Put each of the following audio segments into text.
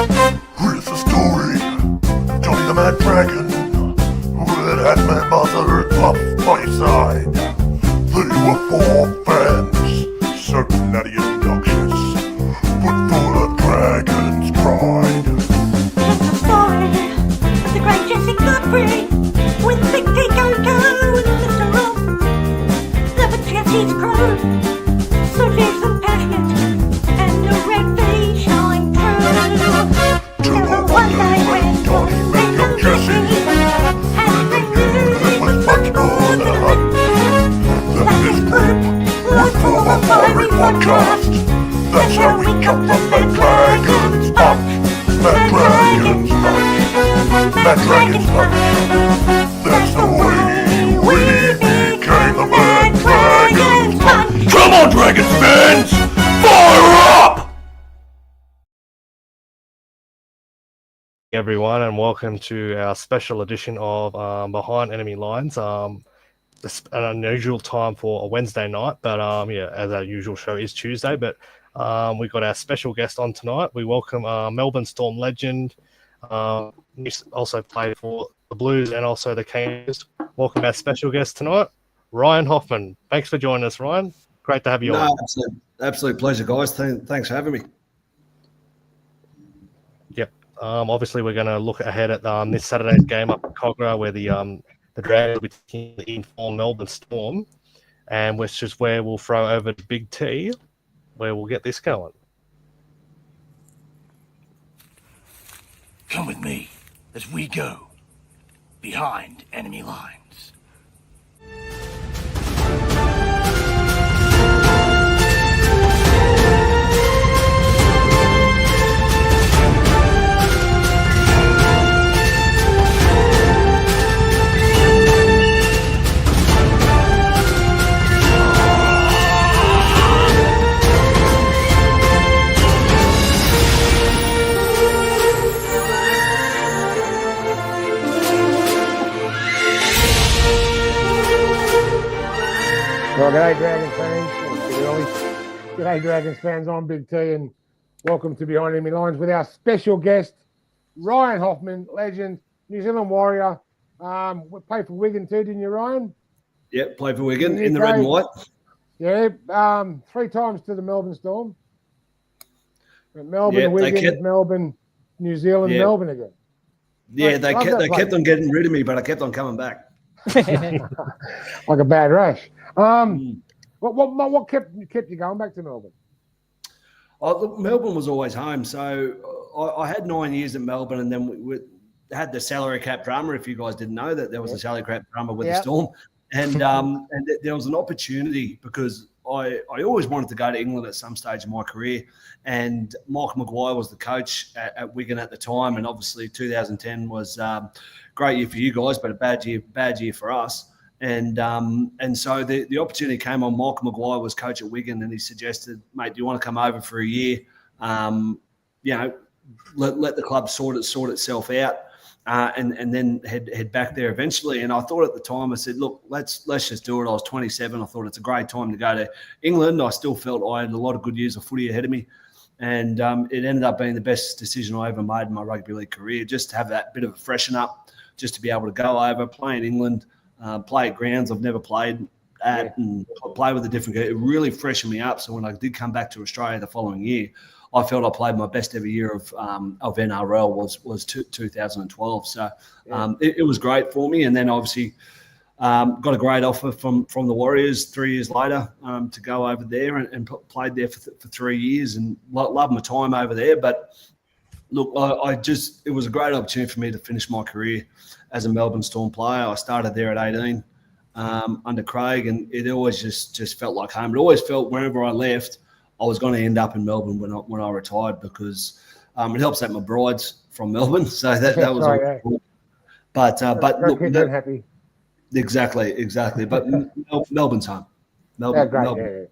Here's the story of Johnny the Mad Dragon, who had my mother off by his side. They were four fans, certain that he obnoxious, but full of dragon's pride. It's the story of the great Jesse Godfrey, with Big D Go-Go and Mr. Rob. Never Jesse's crew, so fierce and passionate, and the red V shine true. Till one day when Johnny met young Jesse, and they knew there was much more than a hunt. That his group would form a fiery podcast. That's how we cut the Mad Dragon's punch. Mad Dragon's punch. Mad Dragon's punch. That's the way we became the Mad Dragon's punch. Come on, Dragons fans! Fire up! Everyone, and welcome to our special edition of Behind Enemy Lines. It's an unusual time for a Wednesday night, but as our usual show is Tuesday. But we got our special guest on tonight. We welcome Melbourne Storm legend. He also played for the Blues and also the Kings. Welcome our special guest tonight, Ryan Hoffman. Thanks for joining us, Ryan. Great to have you on. Absolute pleasure, guys. Thanks for having me. Yep. Obviously, we're going to look ahead at this Saturday's game up at Cogra, where the Dragons will be taking the informed Melbourne Storm, and which is where we'll throw over to Big T, where we'll get this going. Come with me as we go behind enemy lines. Well, g'day Dragons fans. G'day Dragons fans. I'm Big T, and welcome to Behind Enemy Lines with our special guest, Ryan Hoffman, legend, New Zealand Warrior. We played for Wigan too, didn't you, Ryan? Yep, played for Wigan in the red and white. Yeah, 3 times to the Melbourne Storm. At Melbourne, Wigan, Melbourne, New Zealand, Melbourne again. Yeah, they kept on getting rid of me, but I kept on coming back. Like a bad rash. What kept you going back to Melbourne? Look, Melbourne was always home. So I had 9 years at Melbourne, and then we had the salary cap drama. If you guys didn't know that there was a salary cap drama with the Storm, and there was an opportunity because I always wanted to go to England at some stage in my career, and Mike Maguire was the coach at Wigan at the time, and obviously 2010 was great year for you guys, but a bad year for us. And so the opportunity came on. Mike Maguire was coach at Wigan, and he suggested, mate, do you want to come over for a year? Let the club sort itself out, and then head back there eventually. And I thought at the time, I said, look, let's just do it. I was 27. I thought it's a great time to go to England. I still felt I had a lot of good years of footy ahead of me. And it ended up being the best decision I ever made in my rugby league career, just to have that bit of a freshen up, just to be able to go over, play in England, play at grounds I've never played at, and play with a different game. It really freshened me up. So when I did come back to Australia the following year, I felt I played my best ever year of NRL was 2012. So it was great for me. And then obviously got a great offer from the Warriors 3 years later to go over there and played there for 3 years and loved my time over there. But look, it was a great opportunity for me to finish my career as a Melbourne Storm player. I started there at 18 under Craig, and it always just felt like home. It always felt wherever I left, I was going to end up in Melbourne when I retired, because it helps that my bride's from Melbourne, so that was all cool. But look, happy. Exactly. But Melbourne's home. Melbourne.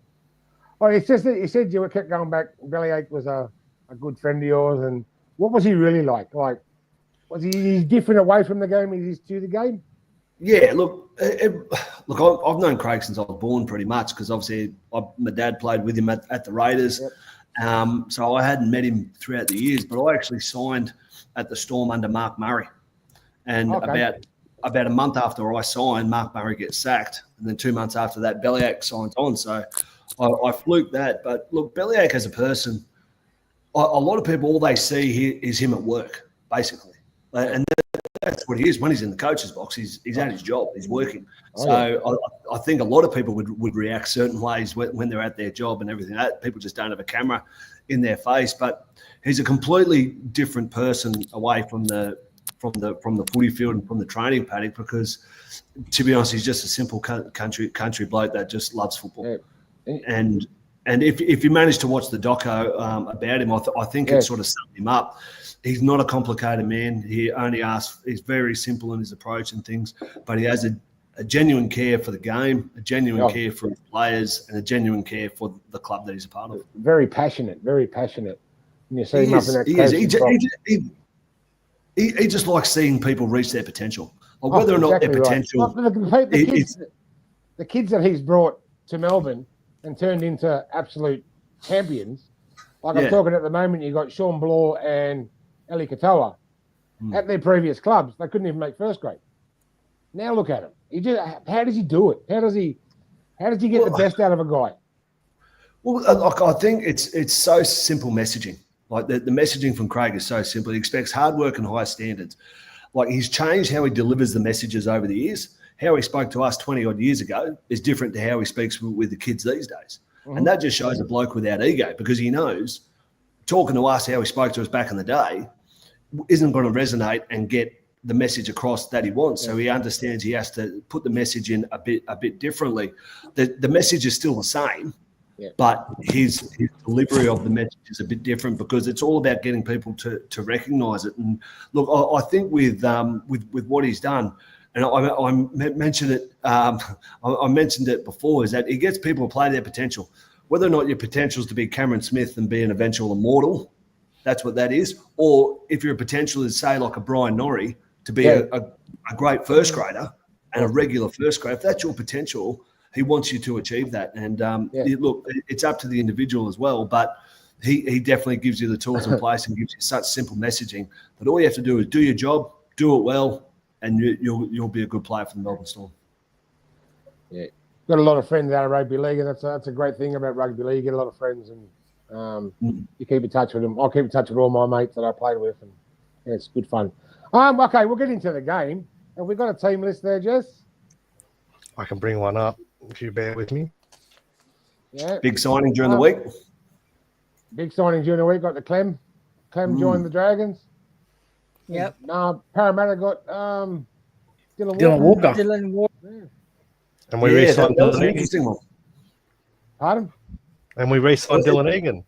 Well, it's just that you said you kept going back. Bellyache was a good friend of yours, and what was he really like? Like, was he different away from the game as he is to the game? Yeah, look, I've known Craig since I was born, pretty much, because obviously my dad played with him at the Raiders, So I hadn't met him throughout the years, but I actually signed at the Storm under Mark Murray. And about a month after I signed, Mark Murray gets sacked. And then 2 months after that, Beliak signs on. So I fluked that. But look, Beliak as a person, a lot of people, all they see is him at work, basically. And that's what he is. When he's in the coach's box, he's at his job. He's working. I think a lot of people would react certain ways when they're at their job and everything. People just don't have a camera in their face. But he's a completely different person away from the footy field and from the training paddock, because, to be honest, he's just a simple country bloke that just loves football. Yeah. And if you manage to watch the doco about him, I think it sort of summed him up. He's not a complicated man. He only asks. He's very simple in his approach and things, but he has a genuine care for the game, a genuine care for his players, and a genuine care for the club that he's a part of. Very passionate, very passionate. And you see him up in that. He just likes seeing people reach their potential, or whether or not their potential. Right. The kids that he's brought to Melbourne and turned into absolute champions. Like I'm talking at the moment, you got Sean Bloor and Eli Katoa. At their previous clubs, they couldn't even make first grade. Now look at him. How does he do it? How does he get the best out of a guy? Well, I think it's so simple messaging. Like the messaging from Craig is so simple. He expects hard work and high standards. Like, he's changed how he delivers the messages over the years. How he spoke to us 20 odd years ago is different to how he speaks with the kids these days. Mm-hmm. And that just shows a bloke without ego, because he knows talking to us how he spoke to us back in the day isn't going to resonate and get the message across that he wants. So he understands he has to put the message in a bit differently. The message is still the same. Yeah. But his delivery of the message is a bit different, because it's all about getting people to recognise it. And look, I think with what he's done, and I mentioned it, I mentioned it before, is that he gets people to play their potential. Whether or not your potential is to be Cameron Smith and be an eventual immortal, that's what that is. Or if your potential is, say, like a Brian Norrie, to be a great first grader and a regular first grader, if that's your potential, he wants you to achieve that. And look, it's up to the individual as well, but he definitely gives you the tools in place and gives you such simple messaging that all you have to do is do your job, do it well, and you'll be a good player for the Melbourne Storm. Yeah, got a lot of friends out of rugby league, and that's a great thing about rugby league. You get a lot of friends, and you keep in touch with them. I'll keep in touch with all my mates that I played with, and it's good fun. Okay, we'll get into the game. Have we got a team list there, Jess? I can bring one up if you bear with me. Yeah. Big signing during the week. Big signing during the week. Got the Clem. Clem joined the Dragons. Yep. Parramatta got Dylan Walker. Yeah. And we re-signed Dylan Egan. Interesting one. Pardon? And we re-signed Dylan Egan.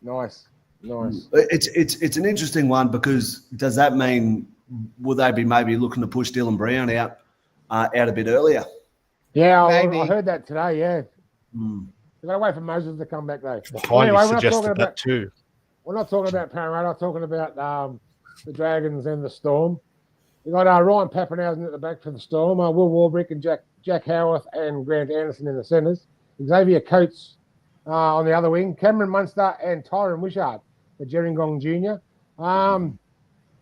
Nice. It's an interesting one, because does that mean will they be maybe looking to push Dylan Brown out a bit earlier? Yeah, I heard that today. Yeah. They've got to wait for Moses to come back though. Anyway, suggested that too. We're not talking about Parramatta. I'm talking about the Dragons and the Storm. We got Ryan Pappenhausen at the back for the Storm. Will Warbrick and Jack Howarth and Grant Anderson in the centres. Xavier Coates on the other wing. Cameron Munster and Tyron Wishart for Gerringong Jr.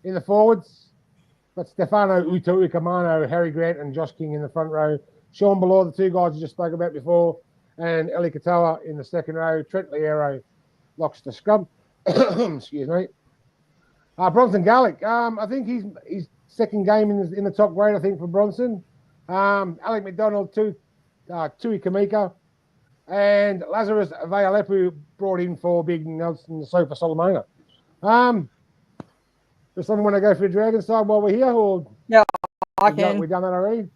In the forwards, got Stefano Ukamano, Harry Grant and Josh King in the front row. Sean Bloor, the two guys you just spoke about before, and Eli Katoa in the second row. Trent Liero locks the scrum. Excuse me. Bronson Garlick, I think he's second game in the top grade, I think, for Bronson. Alec McDonald, Tui Kamika, and Lazarus Vaialepu brought in for Big Nelson Sofa Solomona. Does someone want to go for the Dragon side while we're here? Or Yeah, I can. We've done that already?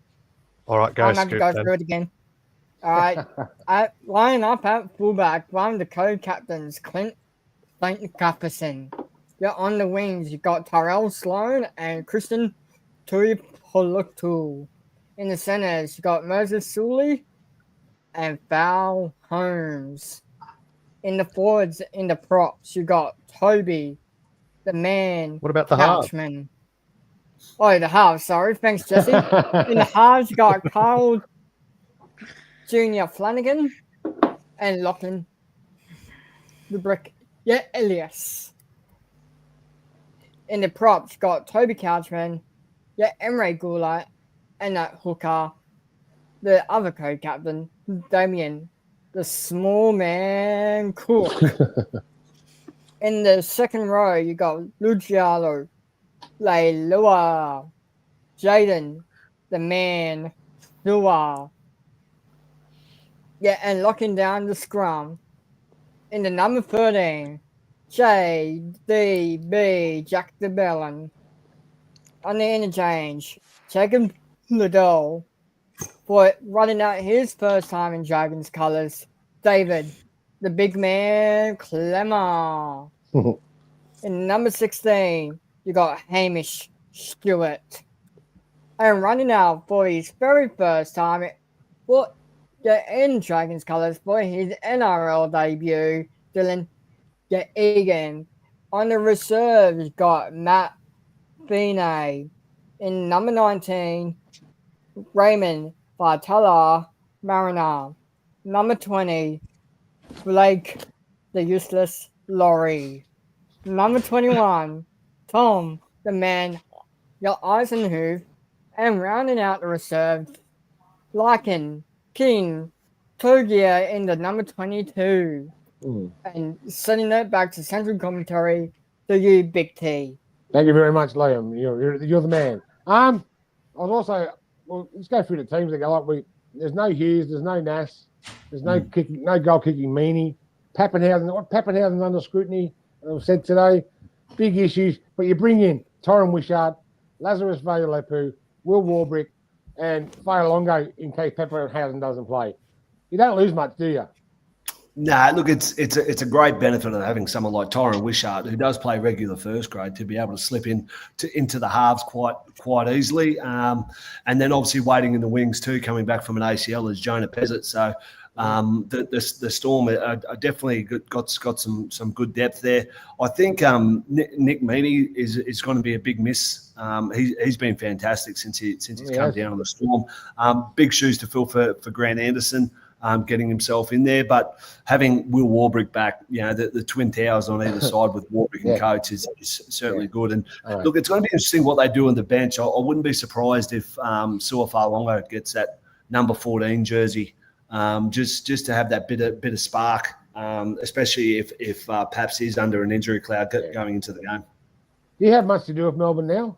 All right, I'm going to go through it again. All right. Line up at fullback, one of the co-captains, Clint Gufferson. You're on the wings. You got Tyrell Sloan and Kristen Tuipolutu. In the centers, you got Moses Sully and Val Holmes. In the forwards, in the props, you got Toby, the man. What about the half? Oh, the half. Sorry. Thanks, Jesse. In the halves, you got Carl Jr. Flanagan and Lachlan. Rubric, Elias. In the props, got Toby Couchman, Emre Goulet, and that hooker, the other co-captain, Damien, the small man Cook. In the second row, you got Luciano, Leilua, Jaden, the man, Dua. And locking down the scrum. In the number 13, JDB Jack the Bellin. On the interchange, Jacob Liddell for running out his first time in Dragons colours. David, the big man, Clemmer. In number 16, you got Hamish Stewart. And running out for his very first time in Dragons colours for his NRL debut, Dylan Egan. On the reserves, got Matt Feeney. In number 19, Raymond Vitala Mariner. Number 20, Blake the Useless Laurie. Number 21, Tom the Man Eisenhoof. And rounding out the reserves, Lycan King Togia in the number 22. And sending it back to Central Commentary to you, Big T. Thank you very much, Liam. You're the man. I was also, let's go through the teams that go up. There's no Hughes, there's no Nass, there's no goal kicking meanie. Pappenhausen's under scrutiny, as I've said today. Big issues, but you bring in Torren Wishart, Lazarus Valepu, Will Warbrick, and Fayalongo in case Pappenhausen doesn't play. You don't lose much, do you? Nah, look, it's a great benefit of having someone like Torren Wishart, who does play regular first grade, to be able to slip into the halves quite easily, and then obviously waiting in the wings too, coming back from an ACL is Jonah Pezzett. So the Storm are definitely got some good depth there. I think Nick Meaney is going to be a big miss. He's been fantastic since he's come down on the Storm. Big shoes to fill for Grant Anderson. Getting himself in there, but having Will Warbrick back, the twin towers on either side with Warbrick and Coates is certainly good. And look, it's going to be interesting what they do on the bench. I wouldn't be surprised if Sua Fa'alongo gets that number 14 jersey, just to have that bit of spark, especially if Paps is under an injury cloud going into the game. Do you have much to do with Melbourne now?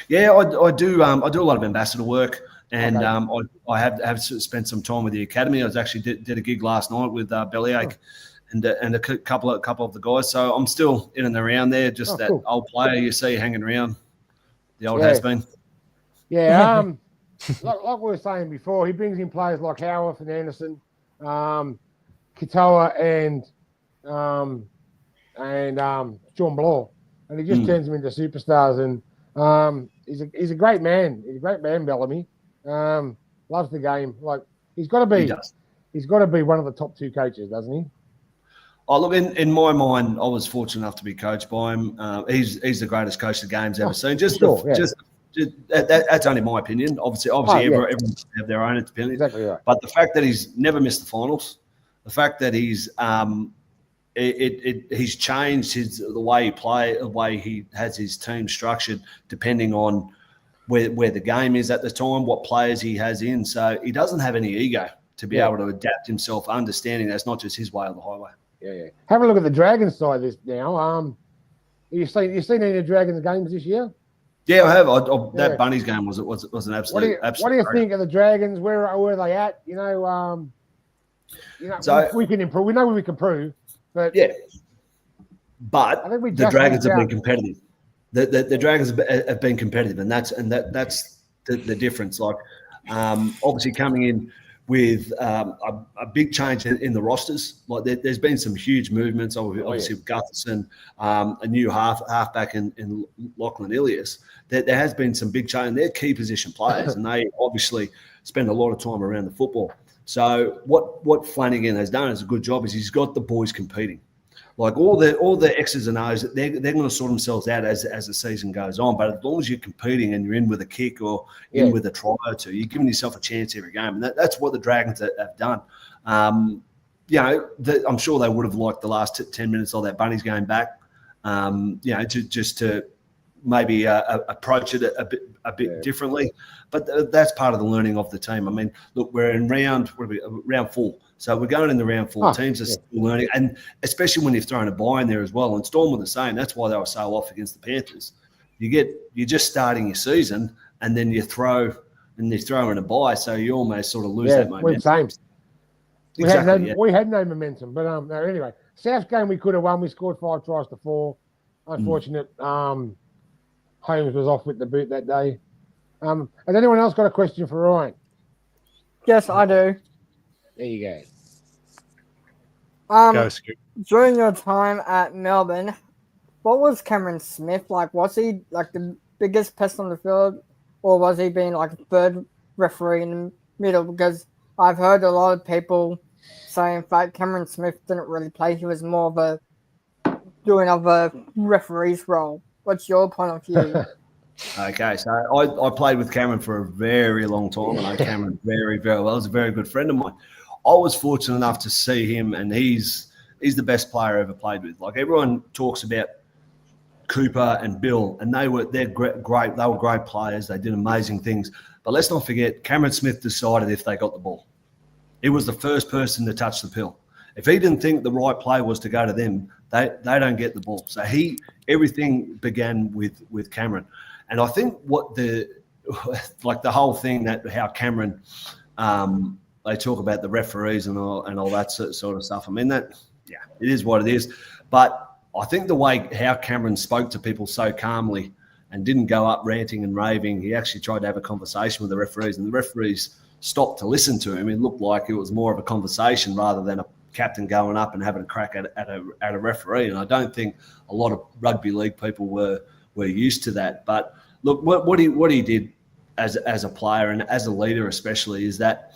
Yeah, I do. I do a lot of ambassador work. And I have spent some time with the academy. I was actually did a gig last night with Bellyache and a couple of the guys. So I'm still in and around there. Just that old player you see hanging around, the old has been. Yeah. Like we were saying before, he brings in players like Howarth and Anderson, Katoa and John Bloor, and he just turns them into superstars. And he's a great man. He's a great man, Bellamy. Loves the game. Like he's got to be. He's got to be one of the top two coaches, doesn't he? Oh, look, in my mind, I was fortunate enough to be coached by him. He's the greatest coach the game's ever seen. That's only my opinion. Obviously, everyone have their own opinion. Exactly right. But the fact that he's never missed the finals, the fact that he's he's changed the way he plays, the way he has his team structured, depending on where the game is at the time, what players he has in. So he doesn't have any ego to be able to adapt himself, understanding that's not just his way or the highway. Yeah. Have a look at the Dragons side of this now. You seen any of the Dragons games this year? Yeah, I have. That Bunnies game was an absolute. What do you think of the Dragons? Where are they at? So we can improve. We know we can improve, but But I think the Dragons have been competitive. The Dragons have been competitive, and that's the difference. Like, obviously coming in with a big change in the rosters. Like there's been some huge movements. Obviously with Gutherson, a new halfback in Lachlan Ilias. There has been some big change. They're key position players, and they obviously spend a lot of time around the football. So what Flanagan has done is a good job. Is he's got the boys competing. Like all the X's and O's, they're going to sort themselves out as the season goes on. But as long as you're competing and you're in with a kick or in with a try or two, you're giving yourself a chance every game. And that's what the Dragons have done. I'm sure they would have liked the last 10 minutes of that Bunnies game back, just to maybe approach it a bit differently. But that's part of the learning of the team. I mean, look, we're in round 4. So we're going in the round 4. Teams are still learning, and especially when you've thrown a bye in there as well. And Storm were the same. That's why they were so off against the Panthers. You're just starting your season, and then you throw in a bye, so you almost sort of lose that momentum. We're the same. Exactly, we had no momentum, but no, anyway, South game we could have won. We scored 5 tries to 4. Unfortunate. Holmes was off with the boot that day. Has anyone else got a question for Ryan? Yes, I do. There you go. Go, Scoop. During your time at Melbourne, what was Cameron Smith like? Was he like the biggest pest on the field, or was he being like a third referee in the middle? Because I've heard a lot of people say, in fact, Cameron Smith didn't really play. He was more of a referee's role. What's your point of view? Okay, so I played with Cameron for a very long time. I know Cameron very, very well. He's a very good friend of mine. I was fortunate enough to see him, and he's the best player I ever played with. Like, everyone talks about Cooper and Bill, and they're great. They were great players. They did amazing things. But let's not forget, Cameron Smith decided if they got the ball. He was the first person to touch the pill. If he didn't think the right play was to go to them, they don't get the ball. So everything began with Cameron. And I think the whole thing that how Cameron, they talk about the referees and all that sort of stuff. I mean, it is what it is. But I think the way how Cameron spoke to people so calmly and didn't go up ranting and raving, he actually tried to have a conversation with the referees, and the referees stopped to listen to him. It looked like it was more of a conversation rather than a captain going up and having a crack at a referee. And I don't think a lot of rugby league people were used to that. But look, what he did as a player and as a leader especially is that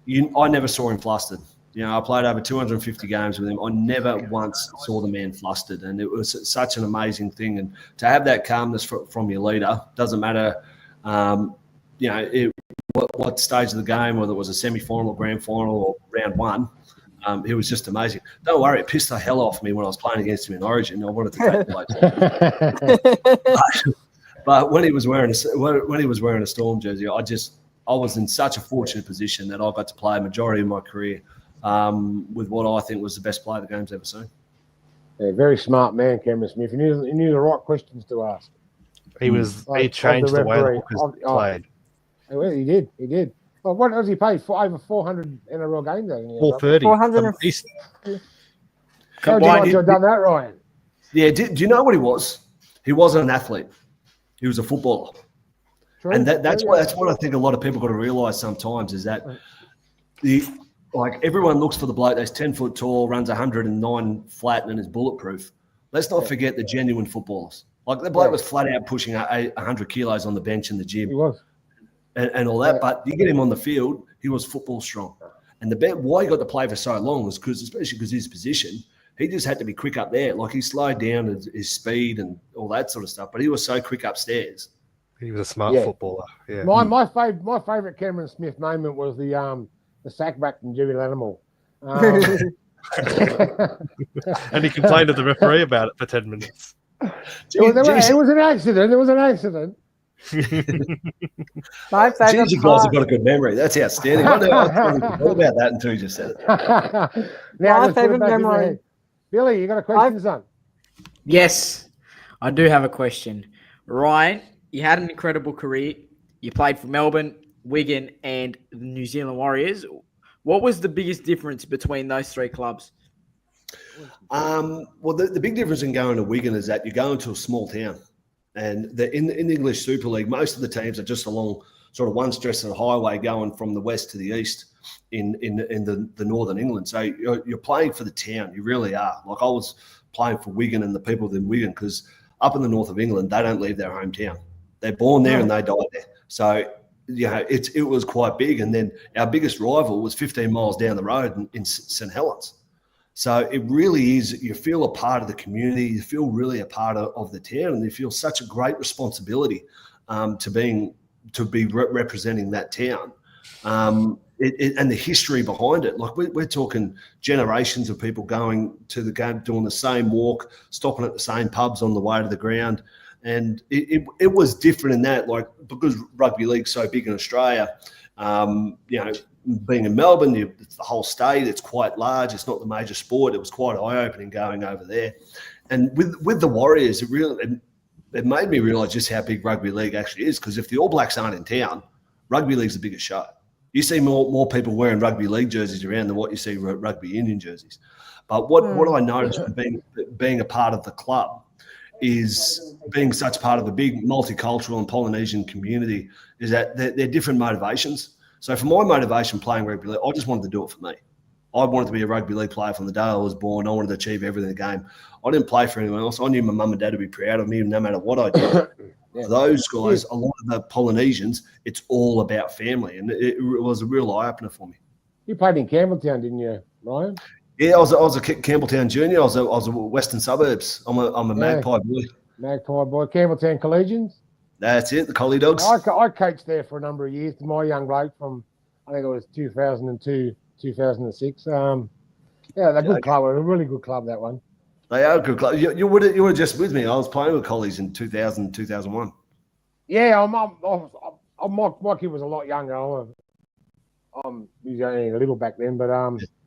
I never saw him flustered. I played over 250 games with him. I never once saw the man flustered, and it was such an amazing thing. And to have that calmness from your leader, doesn't matter, what stage of the game, whether it was a semi-final or grand final or round 1. It was just amazing. Don't worry, it pissed the hell off me when I was playing against him in Origin. I wanted to take the place. But when he was wearing a Storm jersey, I was in such a fortunate position that I got to play a majority of my career with what I think was the best player the game's ever seen. Yeah, very smart man, Cameron Smith. He knew the right questions to ask. He changed the way the Hookers played. Well, he did. Well, what has he paid for? Over 400 NRL games? 430. 400. How would you like to have done that, Ryan? Yeah. Do you know what he was? He wasn't an athlete. He was a footballer. True. And that's what I think a lot of people got to realise sometimes is that everyone looks for the bloke that's 10 foot tall, runs 109 flat, and is bulletproof. Let's not forget the genuine footballers. Like, the bloke was flat out pushing 100 kilos on the bench in the gym. He was. And all that, but you get him on the field, he was football strong. And why he got to play for so long was especially because his position, he just had to be quick up there. Like, he slowed down his speed and all that sort of stuff, but he was so quick upstairs. He was a smart footballer. Yeah. My favorite Cameron Smith moment was the sack back from Jimmy Lanimal. And he complained to the referee about it for 10 minutes. It was an accident. My favorite you guys have got a good memory. That's outstanding. I thought about that until you just said it. My favorite memory. Billy, you got a question, son? Yes, I do have a question. Ryan, you had an incredible career. You played for Melbourne, Wigan, and the New Zealand Warriors. What was the biggest difference between those 3 clubs? Well, the big difference in going to Wigan is that you're going to a small town. And in the English Super League, most of the teams are just along sort of one stretch of the highway going from the west to the east in the northern England. So you're playing for the town. You really are. Like, I was playing for Wigan and the people within Wigan, because up in the north of England, they don't leave their hometown. They're born there and they die there. So, it was quite big. And then our biggest rival was 15 miles down the road in St. Helens. So it really is, you feel a part of the community, you feel really a part of the town, and you feel such a great responsibility to be representing that town. and the history behind it. Like we're talking generations of people going to the game, doing the same walk, stopping at the same pubs on the way to the ground. And it was different in that, like, because rugby league's so big in Australia, being in Melbourne, it's the whole state, it's quite large. It's not the major sport. It was quite eye-opening going over there. And with the Warriors, it made me realise just how big rugby league actually is, because if the All Blacks aren't in town, rugby league's the biggest show. You see more people wearing rugby league jerseys around than what you see rugby union jerseys. But what I noticed being a part of the club is being such part of a big multicultural and Polynesian community is that they're different motivations. So for my motivation playing rugby league, I just wanted to do it for me. I wanted to be a rugby league player from the day I was born. I wanted to achieve everything in the game. I didn't play for anyone else. I knew my mum and dad would be proud of me no matter what I did. For those guys, a lot of the Polynesians, it's all about family. And it was a real eye-opener for me. You played in Campbelltown, didn't you, Ryan? Yeah, I was a Campbelltown junior. I was a Western Suburbs. I'm a Magpie boy. Magpie boy. Campbelltown Collegians. That's it, the Collie Dogs. I coached there for a number of years. My young bloke from, I think it was 2002, 2006. They're a good club. A really good club, that one. They are a good club. You were just with me. I was playing with Collies in 2000, 2001. Yeah, my kid was a lot younger. He was only a little back then, but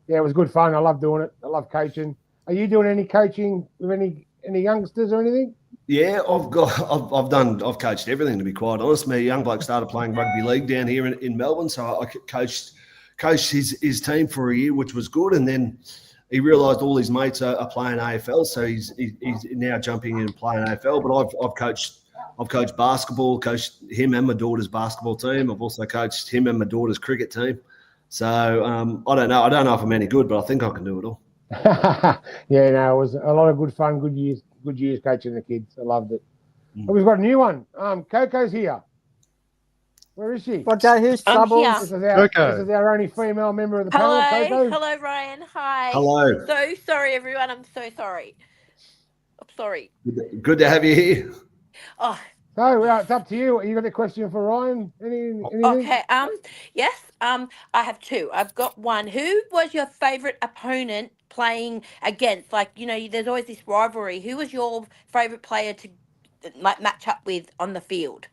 it was good fun. I love doing it. I love coaching. Are you doing any coaching with any youngsters or anything? Yeah, I've coached everything, to be quite honest. My young bloke started playing rugby league down here in Melbourne, so I coached his team for a year, which was good, and then he realised all his mates are playing AFL, so he's now jumping in and playing AFL. But I've coached basketball, coached him and my daughter's basketball team. I've also coached him and my daughter's cricket team. So I don't know if I'm any good, but I think I can do it all. It was a lot of good fun, good years coaching the kids. I loved it. But we've got a new one. Coco's here. Where is she? What's that? Who's trouble? here. This is our only female member of the panel, Coco. Hello, Ryan. Hi. Hello. So sorry, everyone. I'm so sorry. I'm sorry. Good to have you here. Oh. So it's up to you. You got a question for Ryan? Anything? Okay. Yes. I have two. I've got one. Who was your favourite opponent playing against? Like, there's always this rivalry. Who was your favourite player to match up with on the field?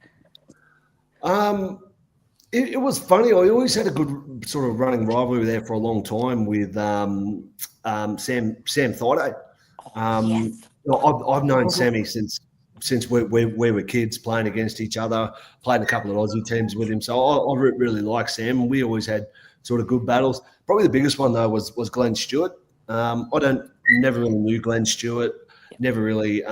It was funny. I always had a good sort of running rivalry there for a long time with Sam Thaiday. Yes. I've known Sammy since we were kids, playing against each other, played a couple of Aussie teams with him. So I really like Sam. We always had sort of good battles. Probably the biggest one though was Glenn Stewart. Never really knew Glenn Stewart. Never really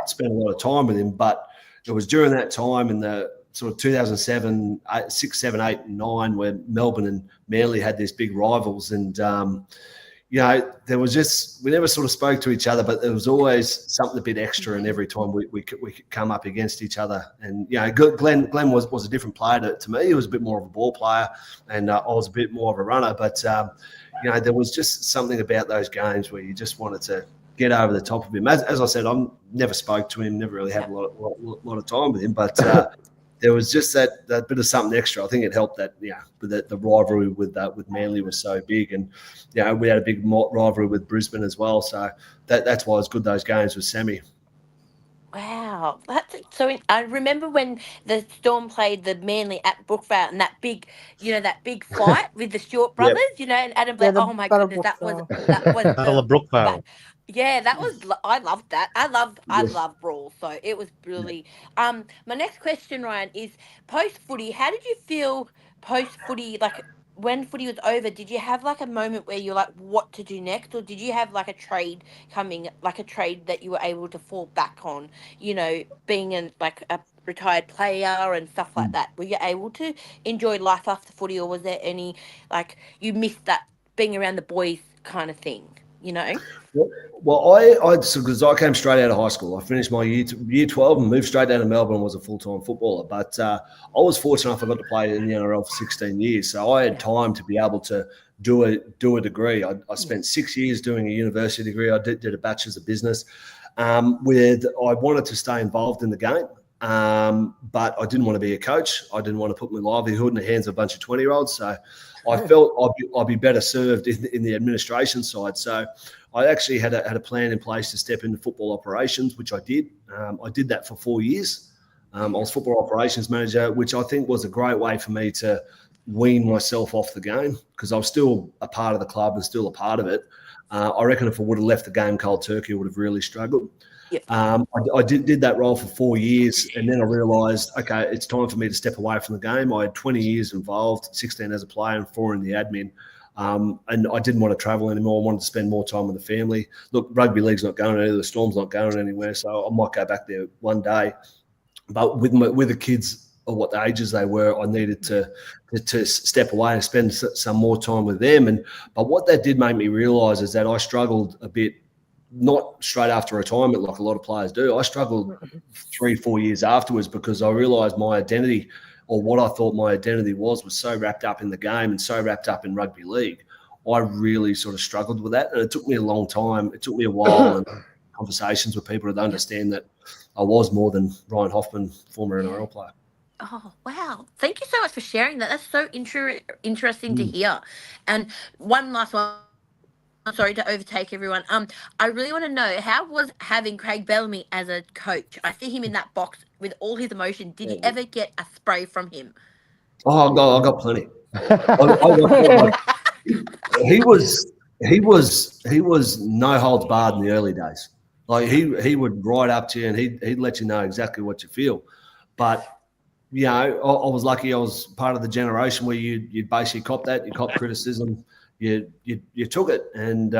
spent a lot of time with him, but it was during that time in the sort of 2007, 6, 7, 8, and 9, where Melbourne and Manly had these big rivals. And, there was just, we never sort of spoke to each other, but there was always something a bit extra. And every time we could come up against each other. And, Glenn was a different player to me. He was a bit more of a ball player, and I was a bit more of a runner. But, there was just something about those games where you just wanted to get over the top of him. As I said, I never spoke to him, never really had a lot of time with him, but there was just that bit of something extra. I think it helped that, the rivalry with Manly was so big, and we had a big rivalry with Brisbane as well. So that's why it was good, those games with Sammy. Wow, I remember when the Storm played the Manly at Brookvale, and that big fight with the Stewart brothers, and Adam Black. Oh my goodness, that was Battle of Brookvale. Yeah, that was. I loved that. I love brawl. So it was really. My next question, Ryan, is post footy. How did you feel post footy? Like when footy was over, did you have like a moment where you're like, what to do next, or did you have like a trade coming, like a trade that you were able to fall back on? Being a retired player and stuff like that. Were you able to enjoy life after footy, or was there any like you missed that being around the boys kind of thing? Well, because I came straight out of high school. I finished my year 12 and moved straight down to Melbourne and was a full-time footballer. But I was fortunate enough I got to play in the NRL for 16 years. So I had time to be able to do a degree. I spent 6 years doing a university degree. I did a bachelor's of business. I wanted to stay involved in the game. But I didn't want to be a coach. I didn't want to put my livelihood in the hands of a bunch of 20-year-olds. So I felt I'd be better served in the administration side. So I actually had a plan in place to step into football operations, which I did. I did that for 4 years. I was football operations manager, which I think was a great way for me to wean myself off the game because I was still a part of the club and still a part of it. I reckon if I would have left the game cold turkey, I would have really struggled. Yep. I did that role for 4 years, and then I realised, okay, it's time for me to step away from the game. I had 20 years involved, 16 as a player and 4 in the admin. And I didn't want to travel anymore. I wanted to spend more time with the family. Look, rugby league's not going anywhere. The Storm's not going anywhere, so I might go back there one day. But with the kids or what the ages they were, I needed to step away and spend some more time with them. But what that did make me realise is that I struggled a bit, not straight after retirement like a lot of players do. I struggled 3-4 years afterwards because I realised my identity, or what I thought my identity was so wrapped up in the game and so wrapped up in rugby league. I really sort of struggled with that, and it took me a long time. It took me a while and conversations with people to understand that I was more than Ryan Hoffman, former NRL player. Oh, wow. Thank you so much for sharing that. That's so interesting to hear. And one last one. I'm sorry to overtake everyone. I really want to know, how was having Craig Bellamy as a coach? I see him in that box with all his emotion. Did you ever get a spray from him? Oh, I got plenty. He was no holds barred in the early days. Like he would ride up to you and he'd let you know exactly what you feel. But you know, I was lucky. I was part of the generation where you'd basically cop that. You cop criticism. You took it, and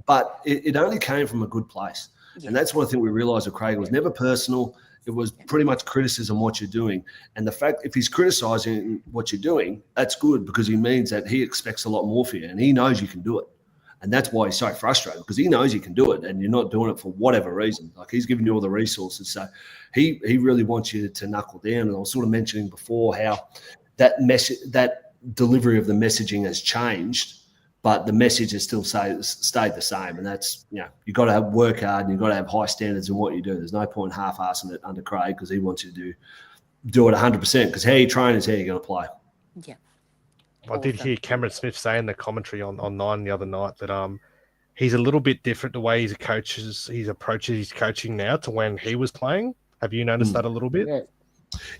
but it only came from a good place. And that's what I think we realised with Craig. It was never personal. It was pretty much criticism what you're doing. And the fact, if he's criticising what you're doing, that's good because he means that he expects a lot more for you and he knows you can do it. And that's why he's so frustrated, because he knows you can do it and you're not doing it for whatever reason. Like, he's giving you all the resources. So he really wants you to knuckle down. And I was sort of mentioning before how that delivery of the messaging has changed, but the message has still stayed the same. And that's, you know, you've got to work hard and you've got to have high standards in what you do. There's no point half-assing it under Craig, because he wants you to do it 100%, because how you train is how you're going to play. Yeah. I did hear Cameron Smith say in the commentary on Nine the other night that he's a little bit different the way he approaches his coaching now to when he was playing. Have you noticed that a little bit?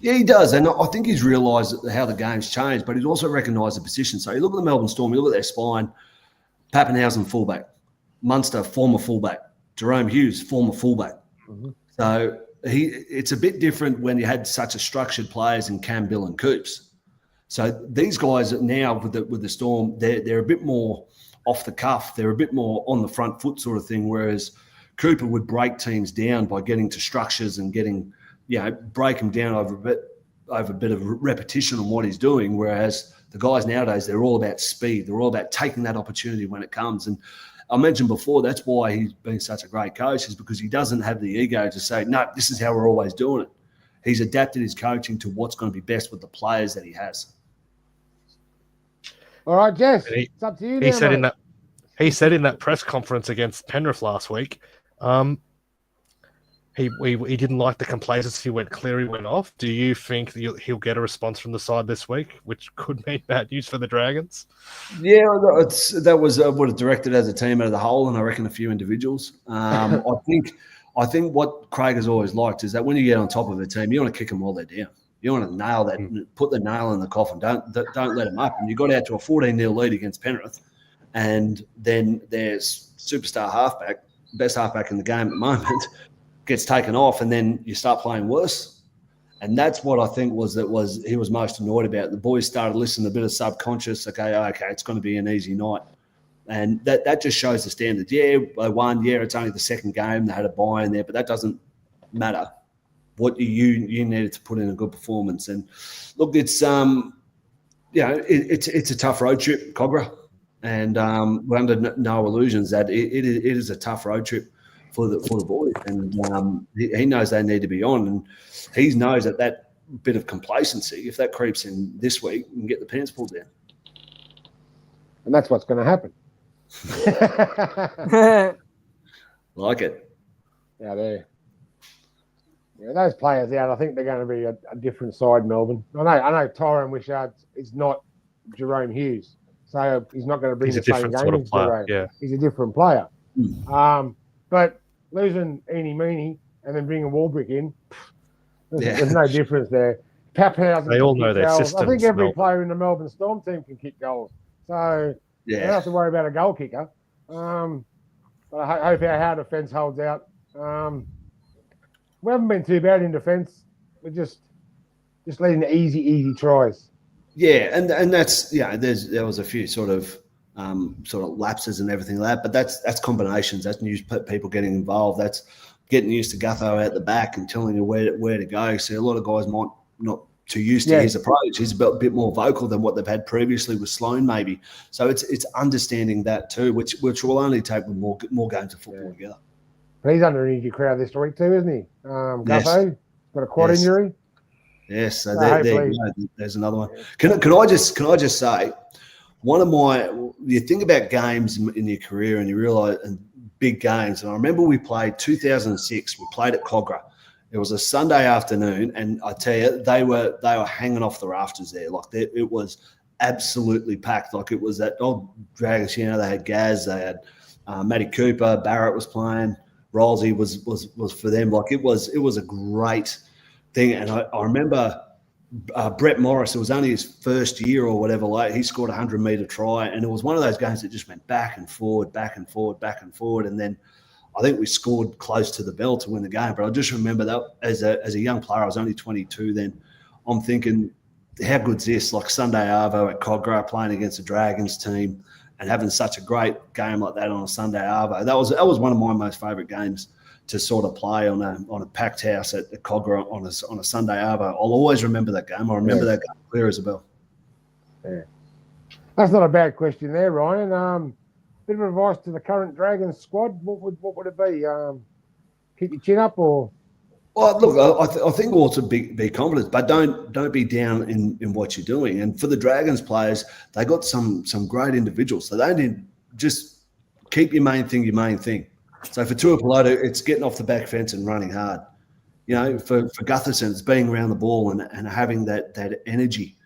Yeah, he does. And I think he's realised how the game's changed, but he's also recognised the position. So you look at the Melbourne Storm, you look at their spine, Pappenhausen fullback, Munster former fullback, Jerome Hughes former fullback. Mm-hmm. So it's a bit different when you had such a structured players in Cam, Bill and Coops. So these guys now with the Storm, they're a bit more off the cuff. They're a bit more on the front foot sort of thing, whereas Cooper would break teams down by getting to structures and getting, break them down over a bit of repetition on what he's doing, whereas the guys nowadays, they're all about speed. They're all about taking that opportunity when it comes. And I mentioned before, that's why he's been such a great coach, is because he doesn't have the ego to say, no, this is how we're always doing it. He's adapted his coaching to what's going to be best with the players that he has. All right, Jess, it's up to you. He said in that press conference against Penrith last week, he didn't like the complacency when Cleary went off. Do you think he'll get a response from the side this week, which could mean bad news for the Dragons? Yeah, that was would have directed as a team out of the hole, and I reckon a few individuals. I think what Craig has always liked is that when you get on top of a team, you want to kick them while they're down. You want to nail that, put the nail in the coffin. Don't let them up. And you got out to a 14-0 lead against Penrith, and then there's superstar halfback, best halfback in the game at the moment, gets taken off, and then you start playing worse. And that's what I think he was most annoyed about. The boys started listening to a bit of subconscious. Okay, it's going to be an easy night, and that just shows the standards. Yeah, they won. Yeah, it's only the second game. They had a bye in there, but that doesn't matter. What you needed to put in a good performance. And look, it's it's a tough road trip, Cogra, and we're under no illusions that it is a tough road trip for the boys, and he knows they need to be on, and he knows that bit of complacency, if that creeps in this week, you can get the pants pulled down, and that's what's going to happen. Like it. Yeah, there. Yeah, those players out, I think they're going to be a different side, Melbourne. I know Tyrone Wishart is not Jerome Hughes, so he's not going to bring He's a the same different game sort of as player. Jerome. Yeah. He's a different player. Mm. But losing Eenie Meenie and then bringing Warbrick in, Yeah. there's no difference there. Pappenhausen They can all kick know their goals. I systems, think every Mel. player in the Melbourne Storm team can kick goals, so they don't have to worry about a goal kicker. But I hope our defence holds out. We haven't been too bad in defence. We're just letting the easy tries. Yeah, and that's there was a few sort of lapses and everything like that, but that's combinations. That's new people getting involved. That's getting used to Gutho out the back and telling you where to go. So a lot of guys might not too used to his approach. He's a bit more vocal than what they've had previously with Sloan, maybe. So it's understanding that too, which will only take with more games of football together. But he's under an injury crowd this week too, isn't he? Gutho got a quad injury. Yes, so there you go. There's another one. Can I just say, you think about games in your career and you realise and big games. And I remember we played 2006. We played at Cogra. It was a Sunday afternoon, and I tell you, they were hanging off the rafters there. Like it was absolutely packed. Like it was that old Dragons. You know, they had Gaz, they had Matty Cooper, Barrett was playing, Rolsey was for them. Like it was a great thing. And I remember Brett Morris, it was only his first year or whatever, like he scored a 100-metre try, and it was one of those games that just went back and forward, back and forward, back and forward, and then I think we scored close to the bell to win the game. But I just remember that as a young player, I was only 22 then, I'm thinking, how good's this? Like Sunday Arvo at Cogra playing against the Dragons team and having such a great game like that on a Sunday Arvo. That was one of my most favourite games to sort of play on a packed house at the Cogra on a Sunday Arvo. I'll always remember that game. I remember that game clear as a bell. Yeah. That's not a bad question there, Ryan. Bit of advice to the current Dragons squad. What would it be? Keep your chin up, or? Well, look, I think also be confident, but don't be down in what you're doing. And for the Dragons players, they got some great individuals. So they need just keep your main thing. So for Tuipulotu, it's getting off the back fence and running hard. You know, for Gutherson, it's being around the ball and having that energy.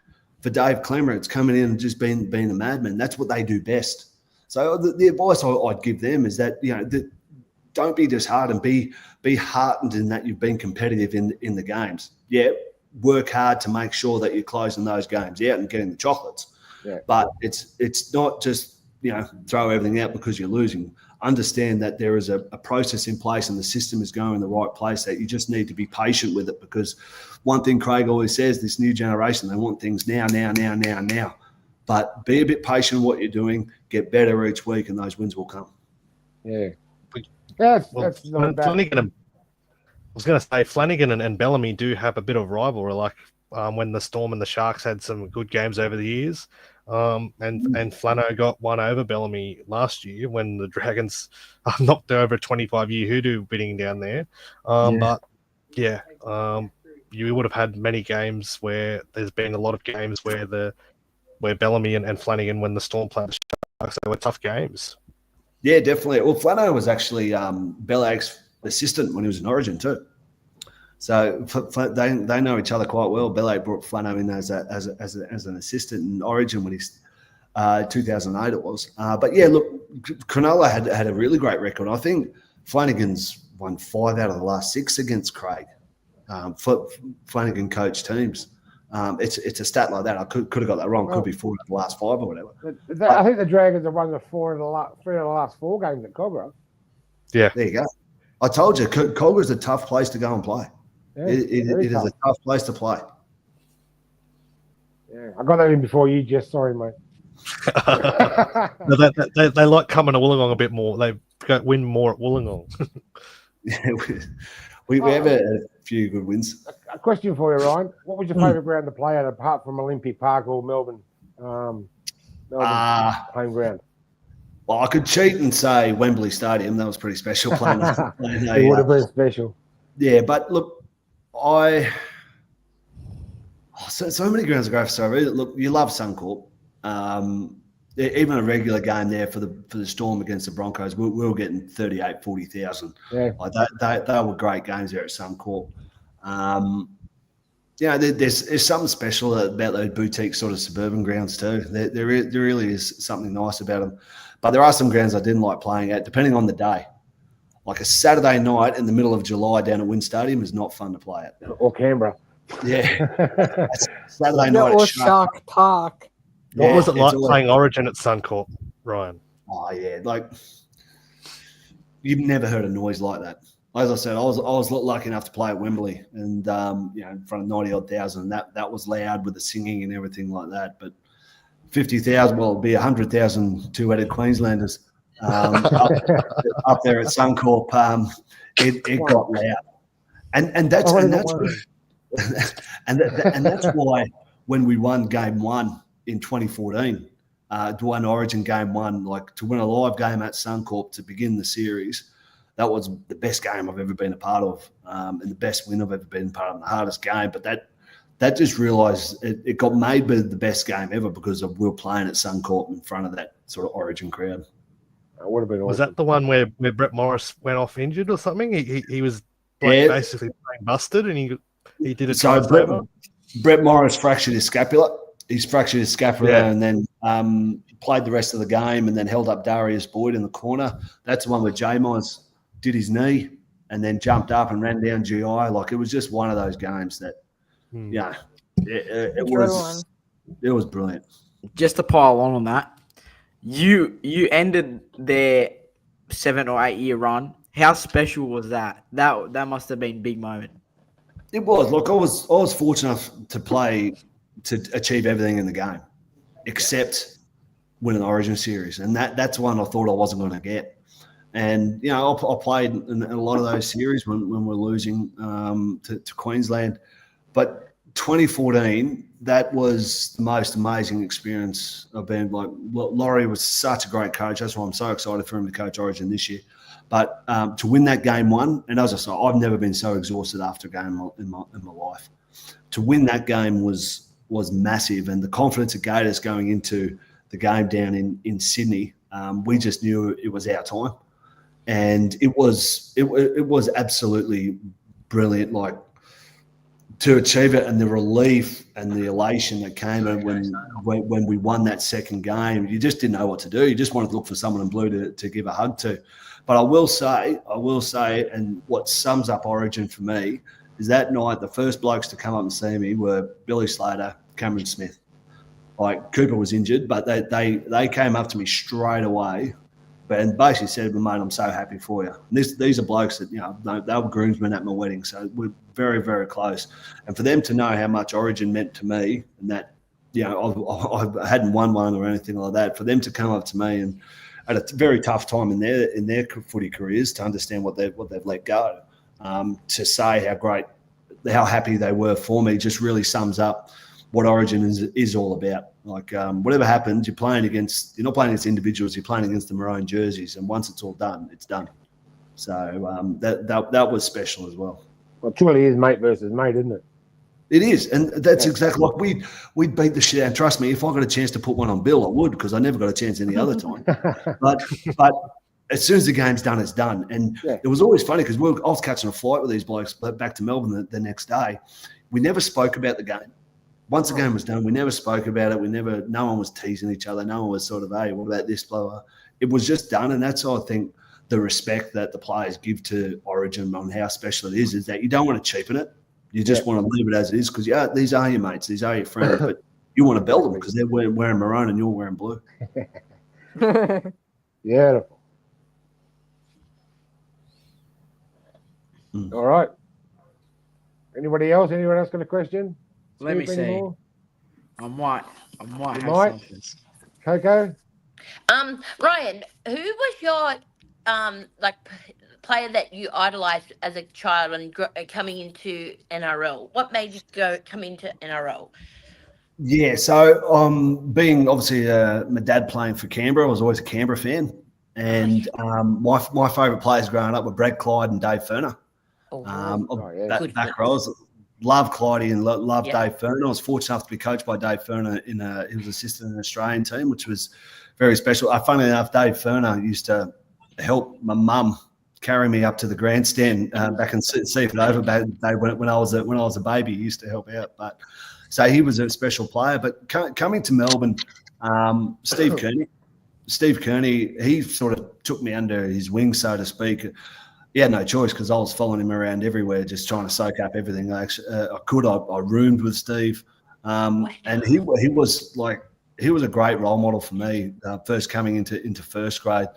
For Dave Clemmer, it's coming in and just being a madman. That's what they do best. So the advice I'd give them is that, you know, don't be disheartened. Be heartened in that you've been competitive in the games. Yeah, work hard to make sure that you're closing those games out and getting the chocolates. Yeah. But it's not just, you know, throw everything out because you're losing. Understand that there is a process in place and the system is going in the right place, that you just need to be patient with it, because one thing Craig always says, this new generation, they want things now. But be a bit patient in what you're doing, get better each week, and those wins will come. Yeah. That's not bad. Flanagan, I was going to say Flanagan and Bellamy do have a bit of rivalry. Like when the Storm and the Sharks had some good games over the years, and Flano got one over Bellamy last year when the Dragons knocked over a 25-year hoodoo bidding down there. But yeah, you would have had many games where there's been a lot of games where Bellamy and Flanagan, when the Storm played the Sharks, they were tough games. Yeah, definitely. Well, Flano was actually Bellag's assistant when he was in Origin too. So they know each other quite well. Bellag brought Flano in as an assistant in Origin when he's 2008 it was. But yeah, look, Cronulla had a really great record. I think Flanagan's won 5 out of the last 6 against Craig. Flanagan coach teams. It's a stat like that. I could have got that wrong. Could be 4 of the last 5 or whatever. I think the Dragons have won the 3 of the last 4 games at Cogra. Yeah, there you go. I told you, Cogra is a tough place to go and play. Yeah, it is a tough place to play. Yeah, I got that in before you, Jess. Sorry, mate. No, they like coming to Wollongong a bit more. They win more at Wollongong. Yeah, we have a few good wins. A question for you, Ryan. What was your favourite ground to play at, apart from Olympic Park or Melbourne home ground? Well, I could cheat and say Wembley Stadium. That was pretty special playing. It would have been special. Yeah, but look, so many grounds to go for. So look, you love Suncorp. Even a regular game there for the Storm against the Broncos, we were getting 40,000. Yeah. Like they were great games there at Suncorp. There's something special about those boutique sort of suburban grounds too. There really is something nice about them. But there are some grounds I didn't like playing at, depending on the day. Like a Saturday night in the middle of July down at Wynn Stadium is not fun to play at. Or Canberra. Yeah. Saturday night Or at Shark Park. What was it like always, playing Origin at Suncorp, Ryan? Oh yeah, like you've never heard a noise like that. As I said, I was lucky enough to play at Wembley, and in front of 90-odd thousand. That was loud with the singing and everything like that. But 50,000, well, it'd be 100,000 two-headed Queenslanders up there at Suncorp. It got loud, and that's why when we won Game 1 in 2014, to win Origin Game 1, like to win a live game at Suncorp to begin the series. That was the best game I've ever been a part of, and the best win I've ever been a part of, the hardest game. But that just realised it got made the best game ever because we were playing at Suncorp in front of that sort of Origin crowd. Would have been awesome. Was that the one where Brett Morris went off injured or something? He was basically playing busted, and he did it. So Brett Morris fractured his scapula. He's fractured his scapula and then played the rest of the game and then held up Darius Boyd in the corner. That's the one where J-Mize did his knee and then jumped up and ran down GI. Like it was just one of those games that, it was brilliant. Just to pile on that, you ended their 7 or 8 year run. How special was that? That must have been a big moment. It was. Look, I was fortunate enough to achieve everything in the game, except win an Origin series, and that's one I thought I wasn't going to get. And I played in a lot of those series when we're losing to Queensland, but 2014 that was the most amazing experience I've been. Like Laurie was such a great coach. That's why I'm so excited for him to coach Origin this year. But to win that Game 1, and as I said, I've never been so exhausted after a game in my life. To win that game was massive, and the confidence it gave us going into the game down in Sydney, we just knew it was our time, and it was absolutely brilliant. Like to achieve it, and the relief and the elation that came when we won that second game, you just didn't know what to do. You just wanted to look for someone in blue to give a hug to. But I will say, and what sums up Origin for me is that night the first blokes to come up and see me were Billy Slater, Cameron Smith. Like Cooper was injured, but they came up to me straight away, and basically said, "Mate, I'm so happy for you." And these are blokes that they were groomsmen at my wedding, so we're very, very close. And for them to know how much Origin meant to me, and that I hadn't won one or anything like that, for them to come up to me and at a very tough time in their footy careers to understand what they've let go, to say how happy they were for me just really sums up what Origin is all about. Like whatever happens, you're not playing against individuals, you're playing against the maroon jerseys, and once it's all done, it's done. So that was special as well. Well, it truly is mate versus mate, isn't it? It is, and that's exactly like we'd beat the shit out. Trust me, if I got a chance to put one on Bill, I would, because I never got a chance any other time. But as soon as the game's done, it's done. And it was always funny because I was catching a flight with these blokes back to Melbourne the next day. We never spoke about the game. Once the game was done, we never spoke about it. No one was teasing each other. No one was sort of, hey, what about this, blah, blah. It was just done, and that's, I think, the respect that the players give to Origin on how special it is that you don't want to cheapen it. You just want to leave it as it is because, these are your mates, these are your friends, but you want to belt them because they're wearing maroon and you're wearing blue. Beautiful. All right. Anybody else? Anyone else got a question? Let me see. Anymore? I might You have might? something. Coco? Ryan, who was your player that you idolized as a child and coming into NRL? What made you come into NRL? Yeah, so being obviously my dad playing for Canberra, I was always a Canberra fan, and my favourite players growing up were Brad Clyde and Dave Ferner. Back rows. Love Clyde and love Dave Ferner. I was fortunate enough to be coached by Dave Ferner. He was assistant in an Australian team, which was very special. Funnily enough, Dave Ferner used to help my mum carry me up to the grandstand back and see it over back when I was a baby. He used to help out, but so he was a special player. But coming to Melbourne, Steve Kearney, he sort of took me under his wing, so to speak. He had no choice because I was following him around everywhere, just trying to soak up everything I could. I roomed with Steve, and he was a great role model for me first coming into first grade,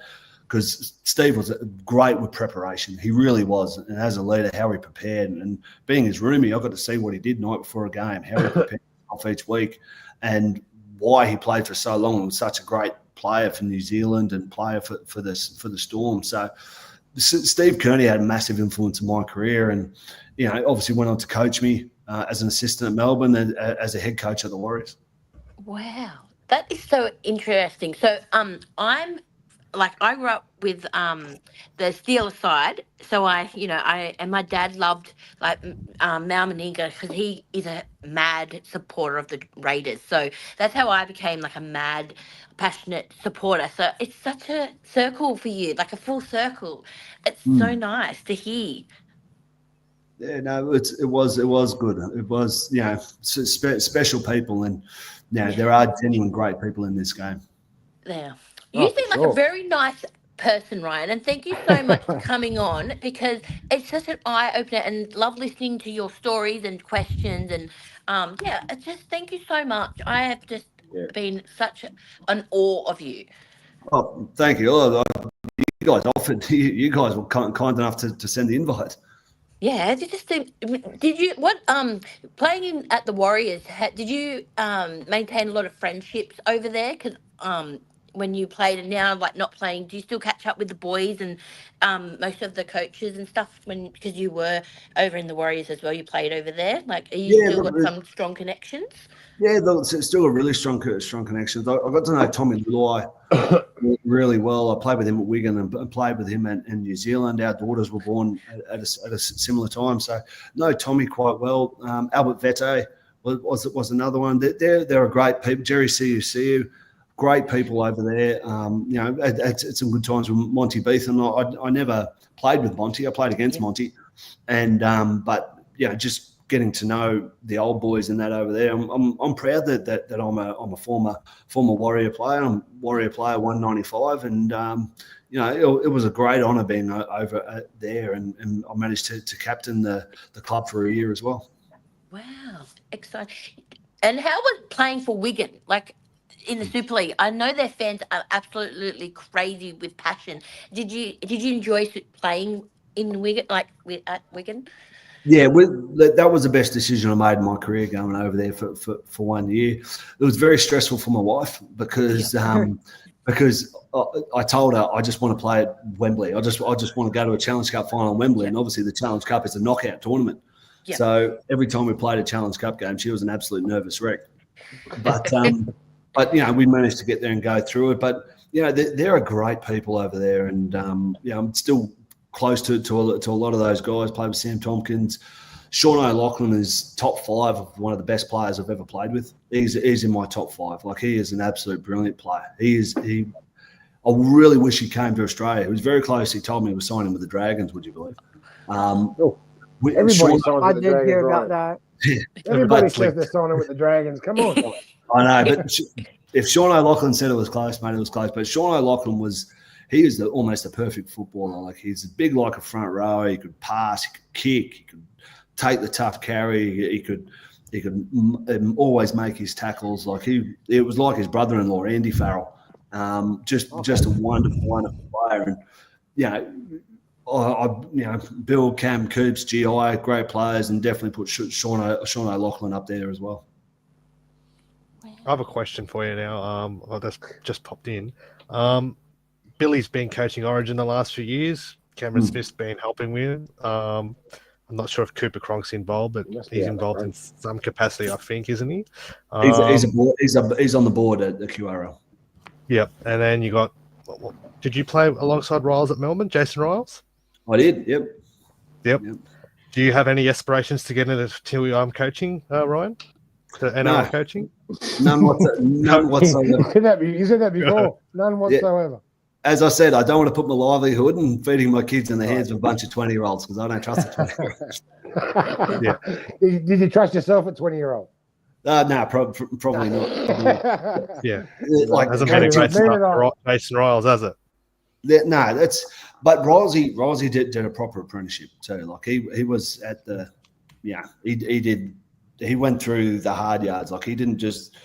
because Steve was great with preparation. He really was, and as a leader, how he prepared, and being his roomie, I got to see what he did night before a game, how he prepared off each week, and why he played for so long and was such a great player for New Zealand and player for the Storm. So Steve Kearney had a massive influence in my career, and obviously went on to coach me as an assistant at Melbourne and as a head coach at the Warriors. Wow, that is so interesting. So I grew up with the Steelers side, so and my dad loved Mal Meninga because he is a mad supporter of the Raiders. So that's how I became like a mad, passionate supporter. So it's such a circle for you, like a full circle. It's so nice to hear. Yeah, no, it was good. It was special people, and there are genuine great people in this game. Yeah. You seem like a very nice person, Ryan, and thank you so much for coming on, because it's such an eye-opener, and love listening to your stories and questions, and it's just thank you so much. I have just been such an awe of you. Oh, thank you. You guys were kind enough to send the invite. Yeah, did you playing at the Warriors? Did you maintain a lot of friendships over there? Because when you played, and now not playing, do you still catch up with the boys and most of the coaches and stuff? Because you were over in the Warriors as well, you played over there. Are you still got some strong connections? Yeah, it's still a really strong connection. I got to know Tommy Luai really well. I played with him at Wigan and played with him in New Zealand. Our daughters were born at a similar time, so know Tommy quite well. Albert Vete was another one. They're a great people. Jerry CU, great people over there. At some good times with Monty Beetham. I never played with Monty. I played against Monty, and but just getting to know the old boys and that over there. I'm proud that I'm a former Warrior player. I'm Warrior player 195, and it was a great honour being over there, and I managed to captain the club for a year as well. Wow, exciting! And how was playing for Wigan in the Super League? I know their fans are absolutely crazy with passion. Did you enjoy playing in Wigan, at Wigan? Yeah, that was the best decision I made in my career, going over there for 1 year. It was very stressful for my wife because I told her I just want to play at Wembley. I just want to go to a Challenge Cup final in Wembley, and obviously the Challenge Cup is a knockout tournament. Yeah. So every time we played a Challenge Cup game, she was an absolute nervous wreck. But we managed to get there and go through it. But there are great people over there, and I'm still close to a lot of those guys. Played with Sam Tompkins. Sean O'Loughlin is top 5 of one of the best players I've ever played with. He's in my top 5. He is an absolute brilliant player. I really wish he came to Australia. He was very close. He told me he was signing with the Dragons, would you believe? Everybody signs with the Dragons. Hear about that. Everybody says they're signing with the Dragons. Come on. I know, but if Sean O'Loughlin said it was close, mate, it was close. But Sean O'Loughlin he is almost a perfect footballer. He's big like a front rower. He could pass, he could kick, he could take the tough carry. He could always make his tackles. It was like his brother-in-law, Andy Farrell. Just a wonderful player. And Bill, Cam, Coops, GI, great players, and definitely put Sean O'Loughlin up there as well. I have a question for you now. That's just popped in. Billy's been coaching Origin the last few years. Cameron Smith's been helping with. I'm not sure if Cooper Cronk's involved, but he's involved in some capacity, I think, isn't he? He's on the board at the QRL. Yep. And then you got. Did you play alongside Riles at Melbourne, Jason Riles? I did. Yep. Do you have any aspirations to get into TWM coaching, Ryan? To NRL coaching? None whatsoever. You said that before. None whatsoever. as I said, I don't want to put my livelihood and feeding my kids in the hands of a bunch of 20-year-olds because I don't trust the 20-year-olds. Yeah. Did you trust yourself at 20-year-old? No, probably not. Yeah. Like, Hasn't been a great start for Jason Riles, has it? no, but Rylesy did a proper apprenticeship too. Like he was at the, he went through the hard yards. Like he didn't just,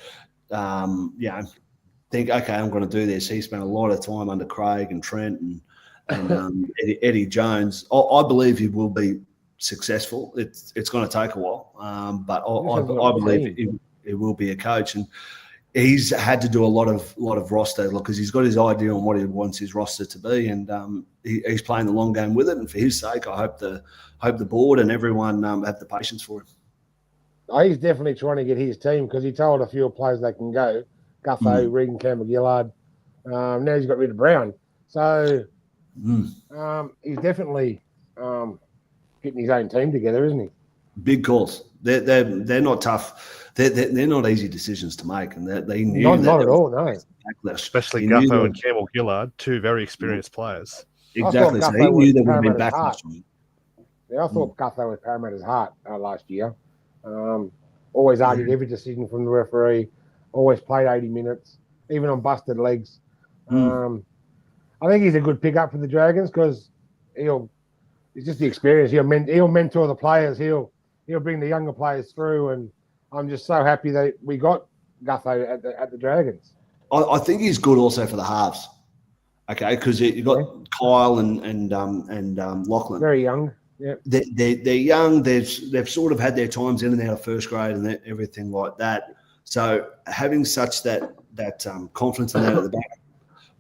think, okay, I'm going to do this. He spent a lot of time under Craig and Trent and Eddie Jones. I believe he will be successful. It's going to take a while, but I believe he will be a coach, and he's had to do a lot of roster because he's got his idea on what he wants his roster to be, and he's playing the long game with it. And for his sake, I hope the board and everyone have the patience for him. Oh, he's definitely trying to get his team because he told a few players they can go. Gutho, Regan, Campbell, Gillard. Now he's got rid of Brown. So he's definitely getting his own team together, isn't he? Big calls. They're not tough. They're not easy decisions to make, and they knew not at all. No, especially Gutho and Campbell Gillard, two very experienced players. Exactly. So he knew there would have been backlash. Yeah, I thought Gutho was Parramatta's heart last year. Always argued every decision from the referee. Always played 80 minutes, even on busted legs. I think he's a good pickup for the Dragons because it's just the experience. He'll mentor the players. He'll bring the younger players through, and I'm just so happy that we got Gutho at the Dragons. I think he's good also for the halves. Okay, because you got Kyle and Lachlan. Very young. Yeah, they're young. They've sort of had their times in and out of first grade and everything like that. So having such that confidence in that at the back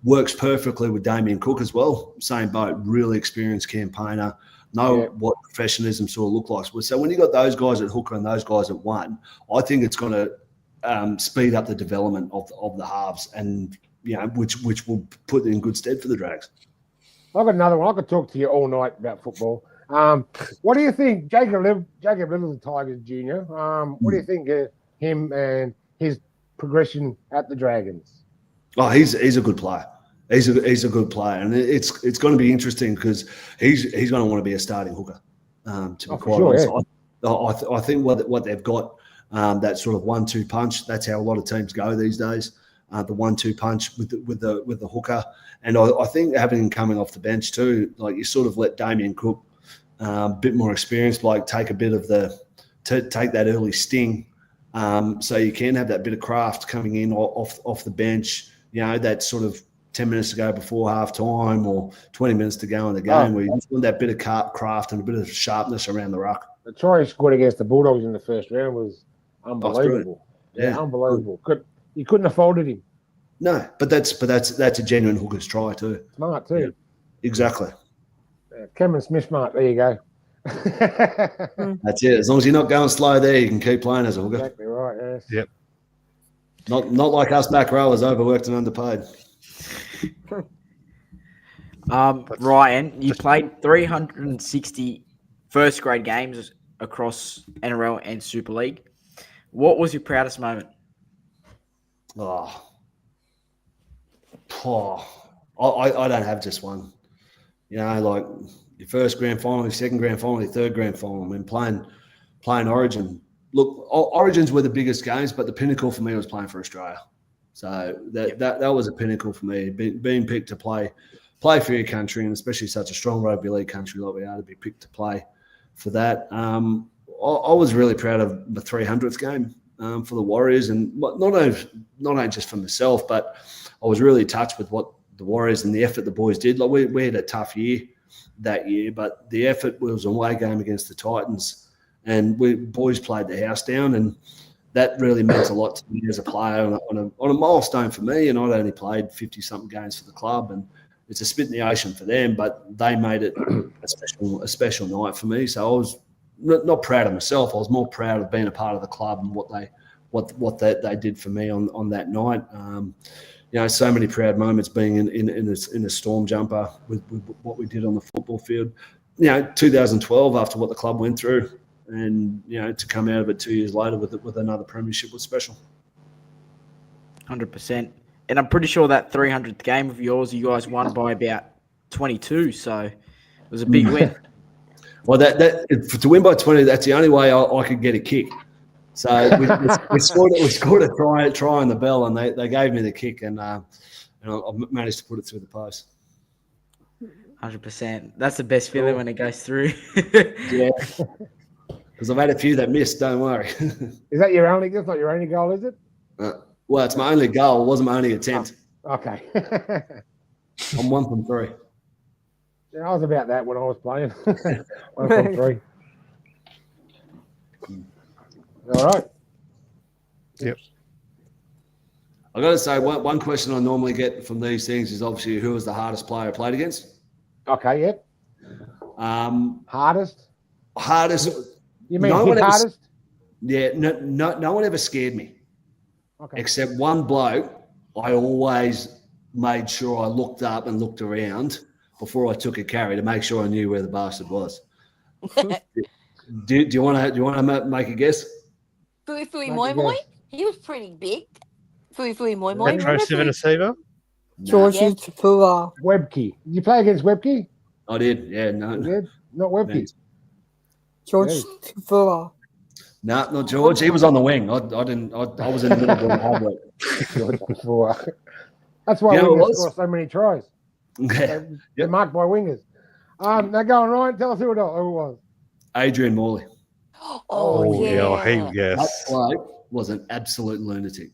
works perfectly with Damien Cook as well. Same boat, really experienced campaigner, what professionalism sort of look like. So when you got those guys at hooker and those guys at one, I think it's going to speed up the development of the halves, and which will put in good stead for the Drags. I've got another one. I could talk to you all night about football. What do you think, Jacob Little, the Tigers junior? What do you think of him and his progression at the Dragons? Oh, he's a good player. He's a good player, and it's going to be interesting because he's going to want to be a starting hooker. To be quite honest, I think what they've got, that sort of 1-2 punch. That's how a lot of teams go these days. The 1-2 punch with the hooker, and I think having him coming off the bench too, like you sort of let Damien Cook, a bit more experienced, like take a bit of take that early sting. So you can have that bit of craft coming in off the bench, that sort of 10 minutes to go before half time or 20 minutes to go in the game where you just want that bit of craft and a bit of sharpness around the ruck. The try he scored against the Bulldogs in the first round was unbelievable. Unbelievable. You couldn't have folded him. No, but that's a genuine hooker's try too. Smart too. Yeah, exactly. Cameron Smith smart. There you go. That's it. As long as you're not going slow there, you can keep playing as a hooker. Exactly right. Yes. Yep. Not like us back rowers, overworked and underpaid. Ryan, you played 360 first grade games across NRL and Super League. What was your proudest moment? I don't have just one. Like your first grand final, your second grand final, your third grand final. I mean, playing Origin. Look, Origins were the biggest games, but the pinnacle for me was playing for Australia. So that was a pinnacle for me, being picked to play for your country, and especially such a strong rugby league country like we are, to be picked to play for that. I was really proud of the 300th game for the Warriors, and not only just for myself, but I was really touched with what the Warriors and the effort the boys did. Like we had a tough year that year, but the effort was an away game against the Titans, and we boys played the house down, and that really meant a lot to me as a player on a milestone for me. And I'd only played 50-something games for the club, and it's a spit in the ocean for them, but they made it a special night for me. So I was not proud of myself. I was more proud of being a part of the club and what they did for me on that night. So many proud moments being in a Storm jumper with what we did on the football field. 2012, after what the club went through, and to come out of it 2 years later with another premiership was special. 100%. And I'm pretty sure that 300th game of yours, you guys won by about 22. So it was a big win. Well, to win by 20, that's the only way I could get a kick. So we scored a try on the bell, and they gave me the kick, and I managed to put it through the post. 100%. That's the best feeling when it goes through. Yeah. Because I've had a few that missed, don't worry. Is that your only? That's not your only goal, is it? Well, it's my only goal. It wasn't my only attempt. Oh, okay. I'm 1 from 3. Yeah, I was about that when I was playing. 1 from 3. All right. Yep. I got to say, one question I normally get from these things is obviously who was the hardest player I played against. Okay, yep. Hardest? You mean hardest? Yeah, no one ever scared me. Okay. Except one bloke, I always made sure I looked up and looked around before I took a carry to make sure I knew where the bastard was. Do you want to make a guess? Fui Fui Moi Moi? He was pretty big. Fui Fui Moi Moi. Petro Civoniceva? Georgie Yes. Tapua. Webke. Did you play against Webke? I did. Yeah, no. You did? Not Webke. George Yes. Tapua. No, not George. He was on the wing. I didn't. I was in the middle doing hard work. That's why You know what it wingers was? score so many tries. Yeah. They're marked by wingers. Now go on, Ryan. Tell us who it was. Adrian Morley. Oh, yeah. Hey, yes. That bloke was an absolute lunatic.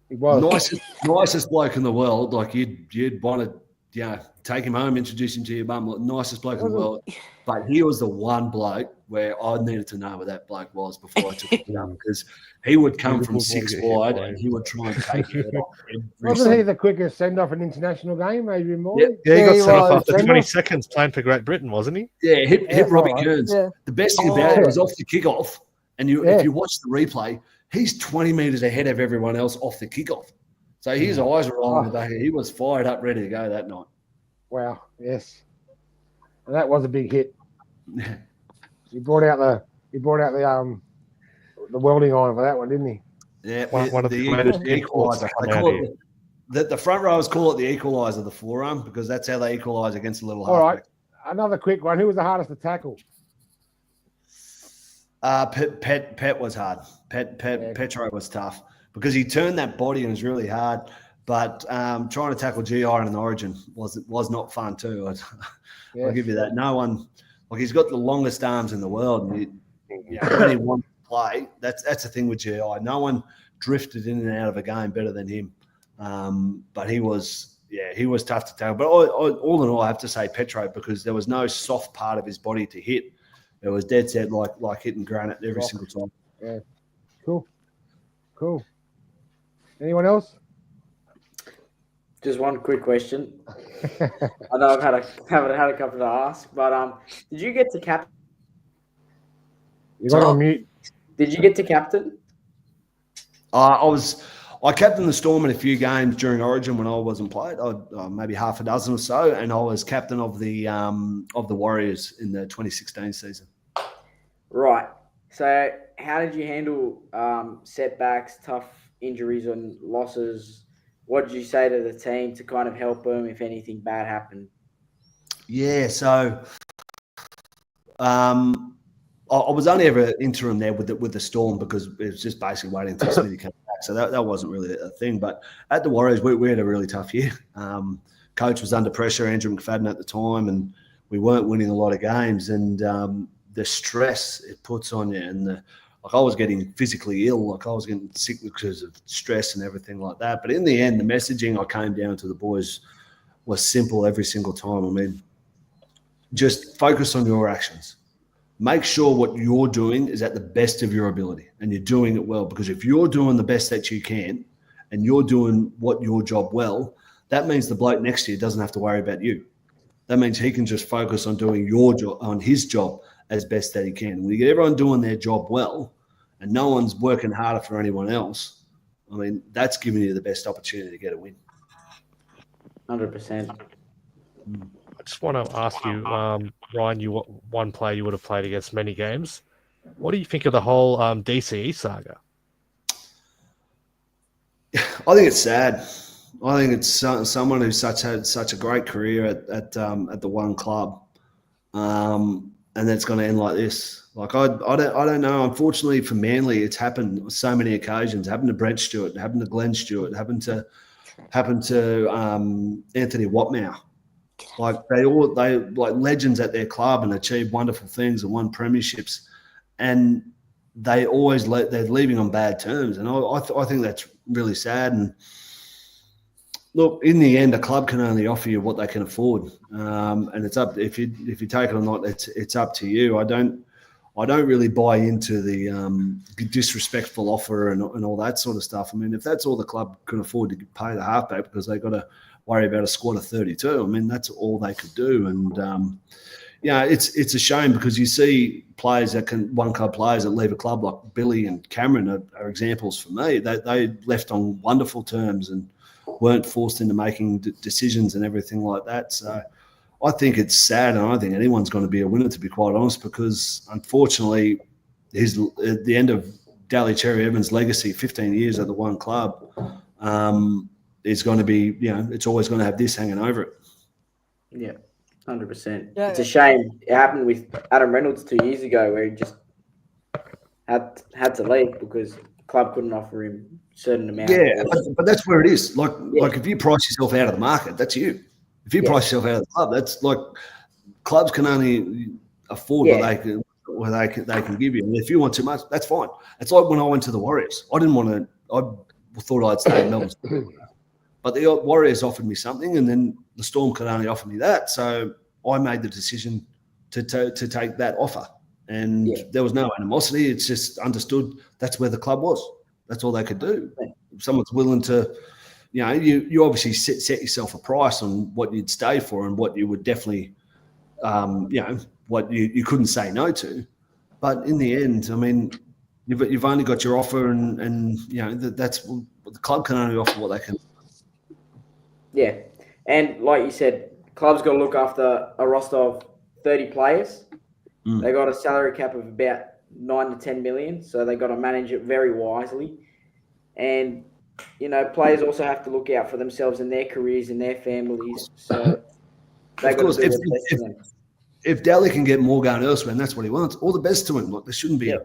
He was. Nicest bloke in the world. Like you'd want to, take him home, introduce him to your mum. Nicest bloke in the world. But he was the one bloke where I needed to know where that bloke was before I took him down, because he would come from 6 wide and he would try and take it off. Wasn't he the quickest send off an international game, Adrian Morley? Yeah, he got he sent off was. after 20 seconds playing for Great Britain, wasn't he? Yeah, hit Robbie right. Kearns. Yeah. The best thing about it was off the kickoff, and if you watch the replay, he's 20 metres ahead of everyone else off the kickoff. So his eyes were rolling the back. He was fired up, ready to go that night. Wow, yes. And that was a big hit. He brought out the welding iron for that one, didn't he? Yeah, One of the greatest equaliser. imports to They come call out it the front rowers call it the equaliser, the forearm, because that's how they equalise against a little All right. halfback. Another quick one. Who was the hardest to tackle? Pet was hard. Petro was tough because he turned that body and it was really hard. But trying to tackle GI in an Origin was not fun too. I'll give you that. No one, like, he's got the longest arms in the world, and when he wants to play, that's the thing with GI. No one drifted in and out of a game better than him. But he was tough to tackle. But all in all, I have to say Petro, because there was no soft part of his body to hit. It was dead set like hitting granite every single time. Yeah. Cool. Anyone else? Just one quick question. I know I've had a couple to ask, but did you get to captain? You got on mute. Did you get to captain? I captained the Storm in a few games during Origin when I wasn't played, maybe half a dozen or so, and I was captain of the Warriors in the 2016 season. Right. So, how did you handle setbacks, tough injuries, and losses? What did you say to the team to kind of help them if anything bad happened? Yeah, so I was only ever interim there with the Storm because it was just basically waiting until Smithy came back. So that wasn't really a thing. But at the Warriors, we had a really tough year. Coach was under pressure, Andrew McFadden at the time, and we weren't winning a lot of games. And the stress it puts on you, and I was getting physically ill, I was getting sick because of stress and everything like that. But in the end, the messaging I came down to the boys was simple every single time. I mean, just focus on your actions. Make sure what you're doing is at the best of your ability and you're doing it well. Because if you're doing the best that you can and you're doing your job well, that means the bloke next to you doesn't have to worry about you. That means he can just focus on doing his job as best that he can. When you get everyone doing their job well and no one's working harder for anyone else, I mean, that's giving you the best opportunity to get a win. 100%. I just want to ask you, Ryan, one player you would have played against many games. What do you think of the whole DCE saga? I think it's sad. I think it's someone who's had such a great career at the one club, and that's going to end like this. Like I don't know. Unfortunately for Manly, it's happened on so many occasions. It happened to Brent Stewart. It happened to Glenn Stewart. It happened to Anthony Watmow. Like they like legends at their club and achieved wonderful things and won premierships, and they always they're leaving on bad terms. And I think that's really sad. And look, in the end, a club can only offer you what they can afford, and it's up if you take it or not. It's up to you. I don't really buy into the disrespectful offer and all that sort of stuff. I mean, if that's all the club can afford to pay the halfback because they've got to worry about a squad of 32, I mean, that's all they could do. And it's a shame because you see players one club players that leave a club like Billy and Cameron are examples for me. They left on wonderful terms and weren't forced into making decisions and everything like that. So I think it's sad, and I don't think anyone's going to be a winner, to be quite honest, because unfortunately, at the end of Daly Cherry Evans' legacy, 15 years at the one club, is going to be, it's always going to have this hanging over it. Yeah, 100%. Yeah. It's a shame. It happened with Adam Reynolds 2 years ago, where he just had to leave because the club couldn't offer him a certain amount. Yeah, but that's where it is. Like if you price yourself out of the market, that's you. If you price yourself out of the club, that's like clubs can only afford what they can give you. And if you want too much, that's fine. It's like when I went to the Warriors. I didn't want to. I thought I'd stay in Melbourne Storm, but the Warriors offered me something, and then the Storm could only offer me that. So I made the decision to take that offer, and there was no animosity. It's just understood that's where the club was. That's all they could do. If someone's willing to. You obviously set yourself a price on what you'd stay for and what you would definitely, what you couldn't say no to. But in the end, I mean, you've only got your offer, and that's the club can only offer what they can. Yeah, and like you said, club's got to look after a roster of 30 players. They got a salary cap of about 9 to 10 million, so they got to manage it very wisely. And players also have to look out for themselves and their careers and their families. So they got to do their best for them. If Daly can get more going elsewhere, and that's what he wants, all the best to him. Look, there shouldn't be a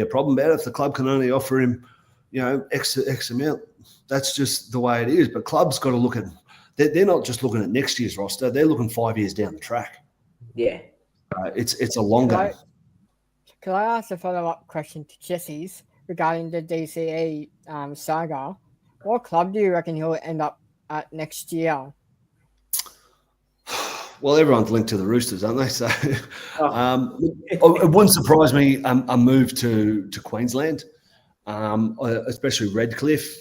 problem about it. If the club can only offer him, X amount, that's just the way it is. But clubs got to look at. They're not just looking at next year's roster; they're looking 5 years down the track. Yeah, it's a long game. Can I ask a follow-up question to Jesse's regarding the DCE saga? What club do you reckon he'll end up at next year? Well, everyone's linked to the Roosters, aren't they? So it wouldn't surprise me a move to Queensland, especially Redcliffe.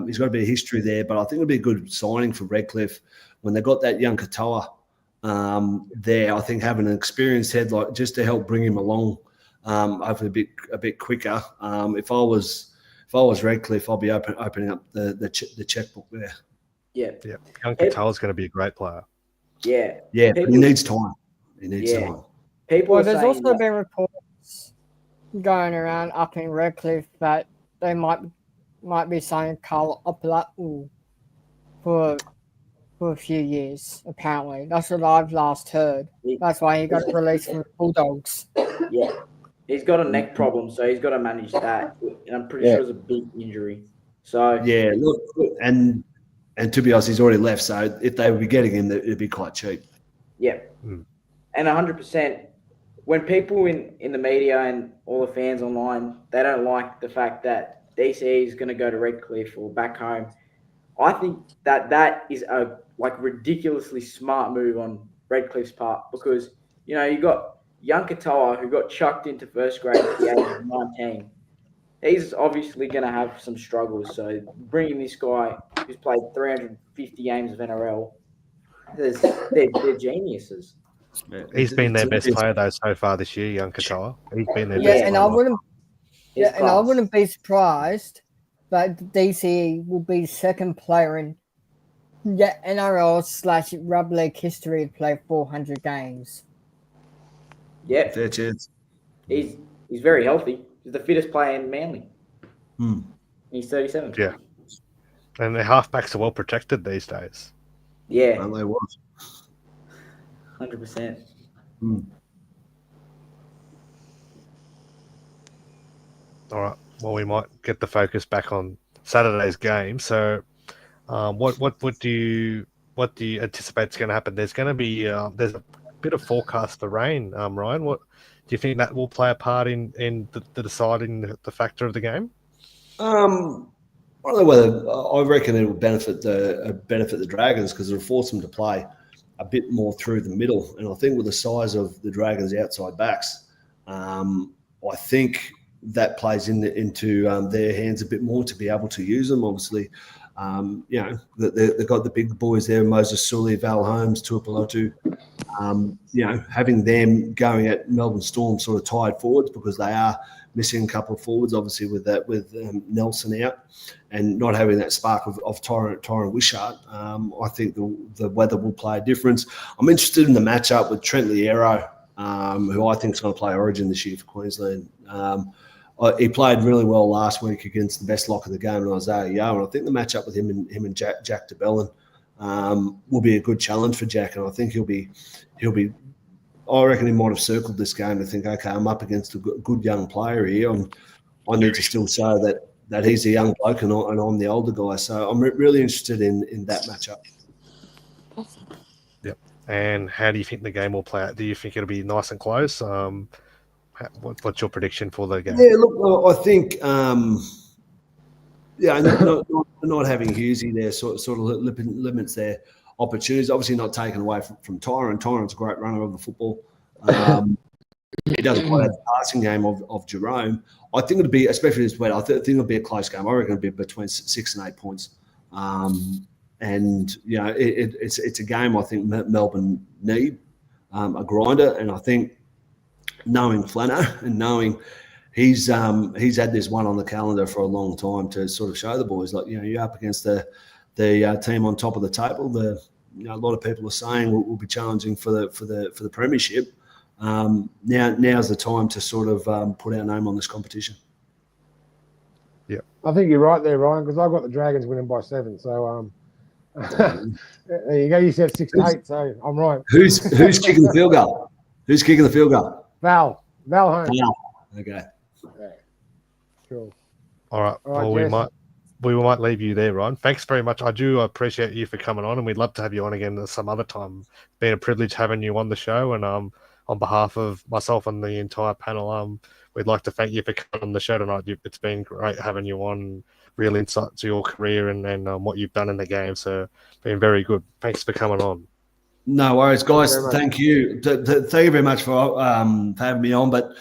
He's got a bit of history there, but I think it'll be a good signing for Redcliffe when they got that young Katoa there. I think having an experienced head like just to help bring him along, hopefully a bit quicker. If I was Redcliffe, I'll be opening up the checkbook there. Yeah. Young Katoa's going to be a great player. Yeah. But he needs time. Time. There's also been reports going around up in Redcliffe that they might be signing Carl Opelatu for a few years, apparently. That's what I've last heard. That's why he got released from the Bulldogs. Yeah. He's got a neck problem, so he's got to manage that. And I'm pretty sure it's a big injury. So look, and to be honest, he's already left. So if they would be getting him, it'd be quite cheap. Yeah. And 100%, when people in the media and all the fans online, they don't like the fact that DCE is going to go to Redcliffe or back home. I think that is a ridiculously smart move on Redcliffe's part because, you got young Katoa who got chucked into first grade at the age of 19. He's obviously going to have some struggles. So bringing this guy who's played 350 games of NRL, they're geniuses. He's been their best player though so far this year, young Katoa. He's been their best player. And I wouldn't be surprised that DCE will be the second player in NRL/rugby league history to play 400 games. Yeah, fair chance. He's very healthy. He's the fittest player in Manly. He's 37. Yeah. And the halfbacks are well protected these days. Yeah, And they was. 100%. All right. Well, we might get the focus back on Saturday's game. So, what do you anticipate is going to happen? There's going to be there's a bit of forecast for rain. Ryan, what do you think that will play a part in the deciding the factor of the game? I don't know whether I reckon it will benefit the Dragons because it'll force them to play a bit more through the middle. And I think with the size of the Dragons' outside backs, I think that plays into their hands a bit more to be able to use them. Obviously, they've got the big boys there: Moses Sully, Val Holmes, Tuipulotu. Having them going at Melbourne Storm sort of tied forwards because they are missing a couple of forwards, obviously with Nelson out, and not having that spark of Tyron Wishart. I think the weather will play a difference. I'm interested in the matchup with Trent Liero, who I think is going to play Origin this year for Queensland. He played really well last week against the best lock of the game, Isaiah Yeo, and I think the matchup with him and Jack de Belin will be a good challenge for Jack, and I think he'll be. I reckon he might have circled this game to think, okay, I'm up against a good young player here. I need to still show that he's a young bloke and I'm the older guy. So I'm really interested in that matchup. Yep. And how do you think the game will play out? Do you think it'll be nice and close? What's your prediction for the game? Yeah, look, I think, not having Hughesy there sort of limits their opportunities. Obviously, not taken away from Tyron. Tyron's a great runner of the football. He doesn't quite have the passing game of Jerome. I think it'll be, especially this weather, I think it'll be a close game. I reckon it'll be between 6 and 8 points. It's a game I think Melbourne need, a grinder. And I think knowing Flano and knowing he's had this one on the calendar for a long time to sort of show the boys, like, you're up against the team on top of the table. A lot of people are saying we'll be challenging for the premiership. Now's the time to sort of put our name on this competition. Yeah, I think you're right there, Ryan, because I've got the Dragons winning by 7. So there you go. You said 6 to 8, so I'm right. Who's kicking the field goal? Who's kicking the field goal? Val Holmes. Okay. Cool. All right. Well, Jess. we might leave you there, Ryan. Thanks very much. I do appreciate you for coming on, and we'd love to have you on again some other time. It's been a privilege having you on the show, and on behalf of myself and the entire panel, we'd like to thank you for coming on the show tonight. It's been great having you on, real insight to your career and what you've done in the game. So it's been very good. Thanks for coming on. No worries, guys. Thank you. Thank you very much for having me on. But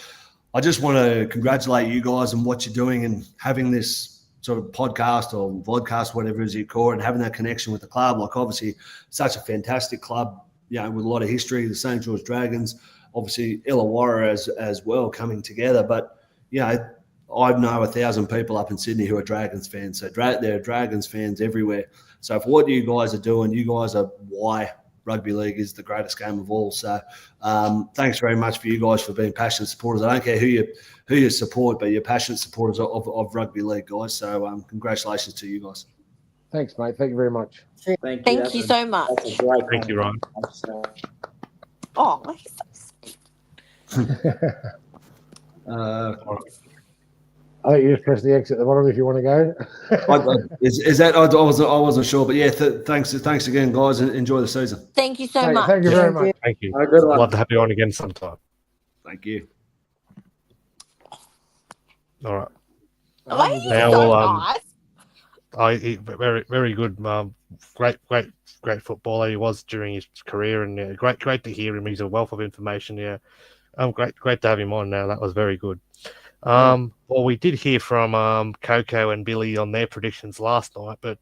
I just want to congratulate you guys on what you're doing and having this sort of podcast or vodcast, whatever it is you call it, and having that connection with the club. Like, obviously, such a fantastic club, with a lot of history, the St. George Dragons, obviously Illawarra as well coming together. But, I know 1,000 people up in Sydney who are Dragons fans. So there are Dragons fans everywhere. So for what you guys are doing, you guys are why rugby league is the greatest game of all. So thanks very much for you guys for being passionate supporters. I don't care who you support, but you're passionate supporters of rugby league, guys. So congratulations to you guys. Thanks, mate. Thank you very much. Thank you so much. Thank you, Ryan. Oh, he's so sweet. I think you just press the X at the bottom if you want to go. Is that? I wasn't sure, but yeah. Thanks again, guys, and enjoy the season. Thank you so much. Thank you very much. Thank you. Good one. Love to have you on again sometime. Thank you. All right. Why are you Now so nice? Very, very good. Great footballer he was during his career, and great to hear him. He's a wealth of information. Yeah, great to have him on. Now that was very good. Well, we did hear from Coco and Billy on their predictions last night, but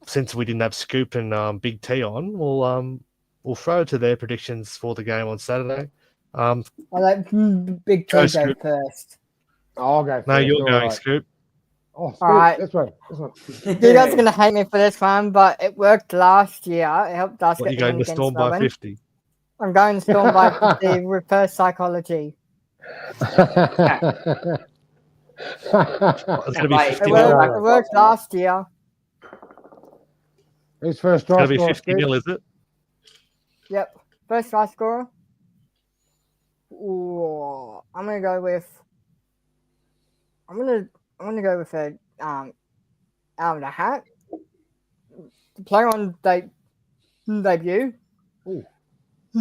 since we didn't have Scoop and Big T on, we'll throw to their predictions for the game on Saturday. I like Big T go Scoop. first. I'll go first. No, you're going, right. Scoop. Oh, Scoop. All right. This one. You guys are going to hate me for this one, but it worked last year. It helped us What, get you going the to win Storm against by Melbourne. 50? I'm going Storm by 50, reverse psychology. It's going to be It 50. worked last year. Who's first It's try going to be scorer? 50 0, is it? Yep. First try scorer. Ooh, I'm gonna go with a out of the hat. The player on debut. Ooh.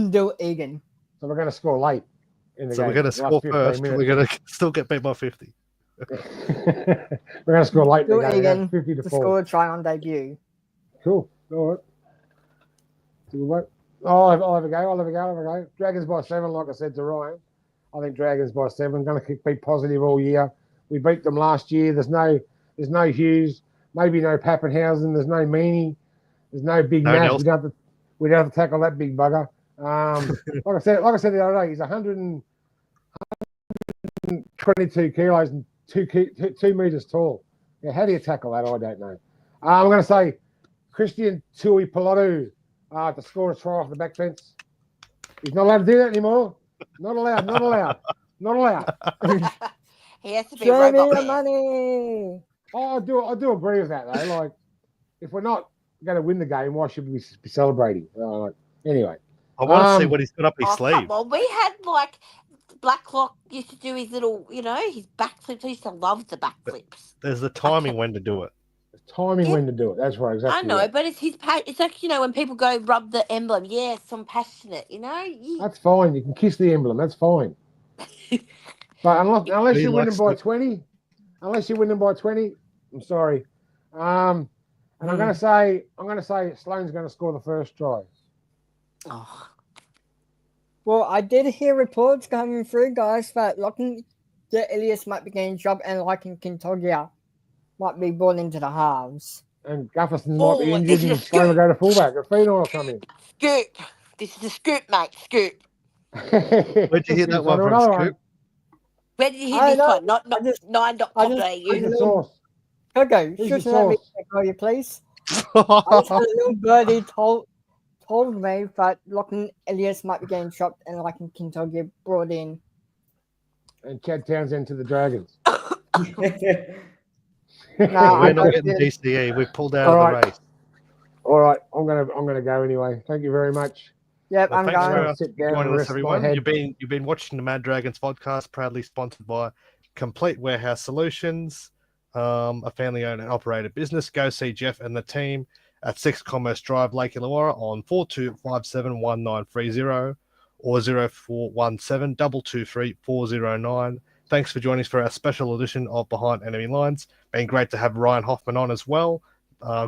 Dill Egan. So we're going to score late in the So game. we're going to last score 15 first. minutes. We're going to still get beat by 50. We're going to score late in Dill the game. Egan 50 to to 4. score a try on debut. Cool. All right. Do we wait? Oh, I'll have a go. Dragons by 7, like I said to Ryan. I think Dragons by 7. Going to be positive all year. We beat them last year. There's no Hughes, maybe no Pappenhausen. There's no Meany. There's no Big No Nash. Nelson. We don't have to tackle that big bugger. Like I said the other day, he's 122 kilos and 2 meters tall. Yeah, how do you tackle that? I don't know. I'm going to say Christian Tui Pilotu to score a try off the back fence. He's not allowed to do that anymore. Not allowed. He has to be Show me robot the man. money. Oh, I do agree with that though. Like, if we're not going to win the game, why should we be celebrating? Anyway, I want to see what he's got up his Oh, sleeve. come on. We had like Blacklock used to do his little, his backflips. I used to love the backflips. There's the timing when to do it. timing when to do it. That's right, exactly. I know, right. but it's his it's like, when people go rub the emblem. Yes, I'm passionate, That's fine. You can kiss the emblem. That's fine. But unless He you're winning likes by 20, I'm sorry. And I'm going to say Sloane's going to score the first try. Oh. Well, I did hear reports coming through, guys, that Lachlan Elias might be getting dropped and Lachlan Kintogia might be brought into the halves. And Gufferson might be injured this is and a Sloane will scoop. go to fullback. A Phenom will come in. Scoop. This is a scoop, mate. Scoop. Where'd you hear that one from, Another Scoop? Where did you hear this one? Not Who's 9.com.au. the source? Coco, Who's your shush let me source? call you, please. I just had a little birdie told me that Lachlan Elias might be getting dropped and Lachlan Kintogia brought in. And Chad Townsend to the Dragons. We're not getting DCE. We've pulled out of the race. All right, I'm gonna go anyway. Thank you very much. Yep, Well, I'm thanks going. for Sit down joining and us, rest my everyone. head. You've been watching the Mad Dragons podcast, proudly sponsored by Complete Warehouse Solutions, a family-owned and operated business. Go see Jeff and the team at 6 Commerce Drive, Lake Illawarra on 42571930 or 0417 223 409. Thanks for joining us for our special edition of Behind Enemy Lines. Been great to have Ryan Hoffman on as well.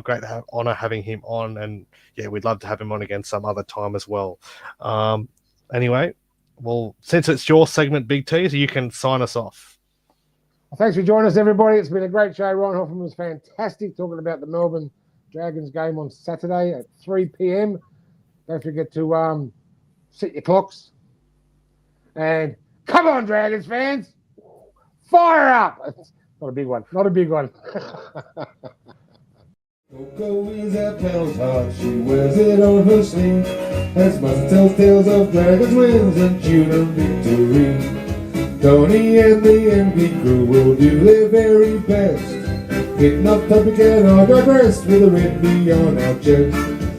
Great to honor having him on, and yeah, we'd love to have him on again some other time as well. Anyway, well, since it's your segment, Big T, so you can sign us off. Well, thanks for joining us, everybody. It's been a great show. Ryan Hoffman was fantastic talking about the Melbourne Dragons game on Saturday at 3 p.m. Don't forget to set your clocks. And come on, Dragons fans, fire up! Not a big one. Coco is at Pound's heart, she wears it on her sleeve. As Master tells tales of dragons, wins and tuna victory. Tony and the MP crew will do their very best. Getting off topic and I digress with a red bee on our chest.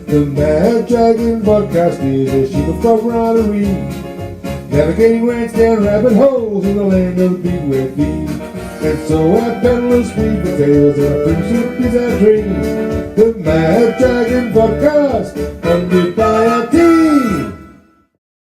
The Mad Dragon podcast is a sheep of camaraderie. Navigating rants down rabbit holes in the land of big red bees. And so our paddlers speak the tales and our friendship is our dream. The Mad Dragon podcast, under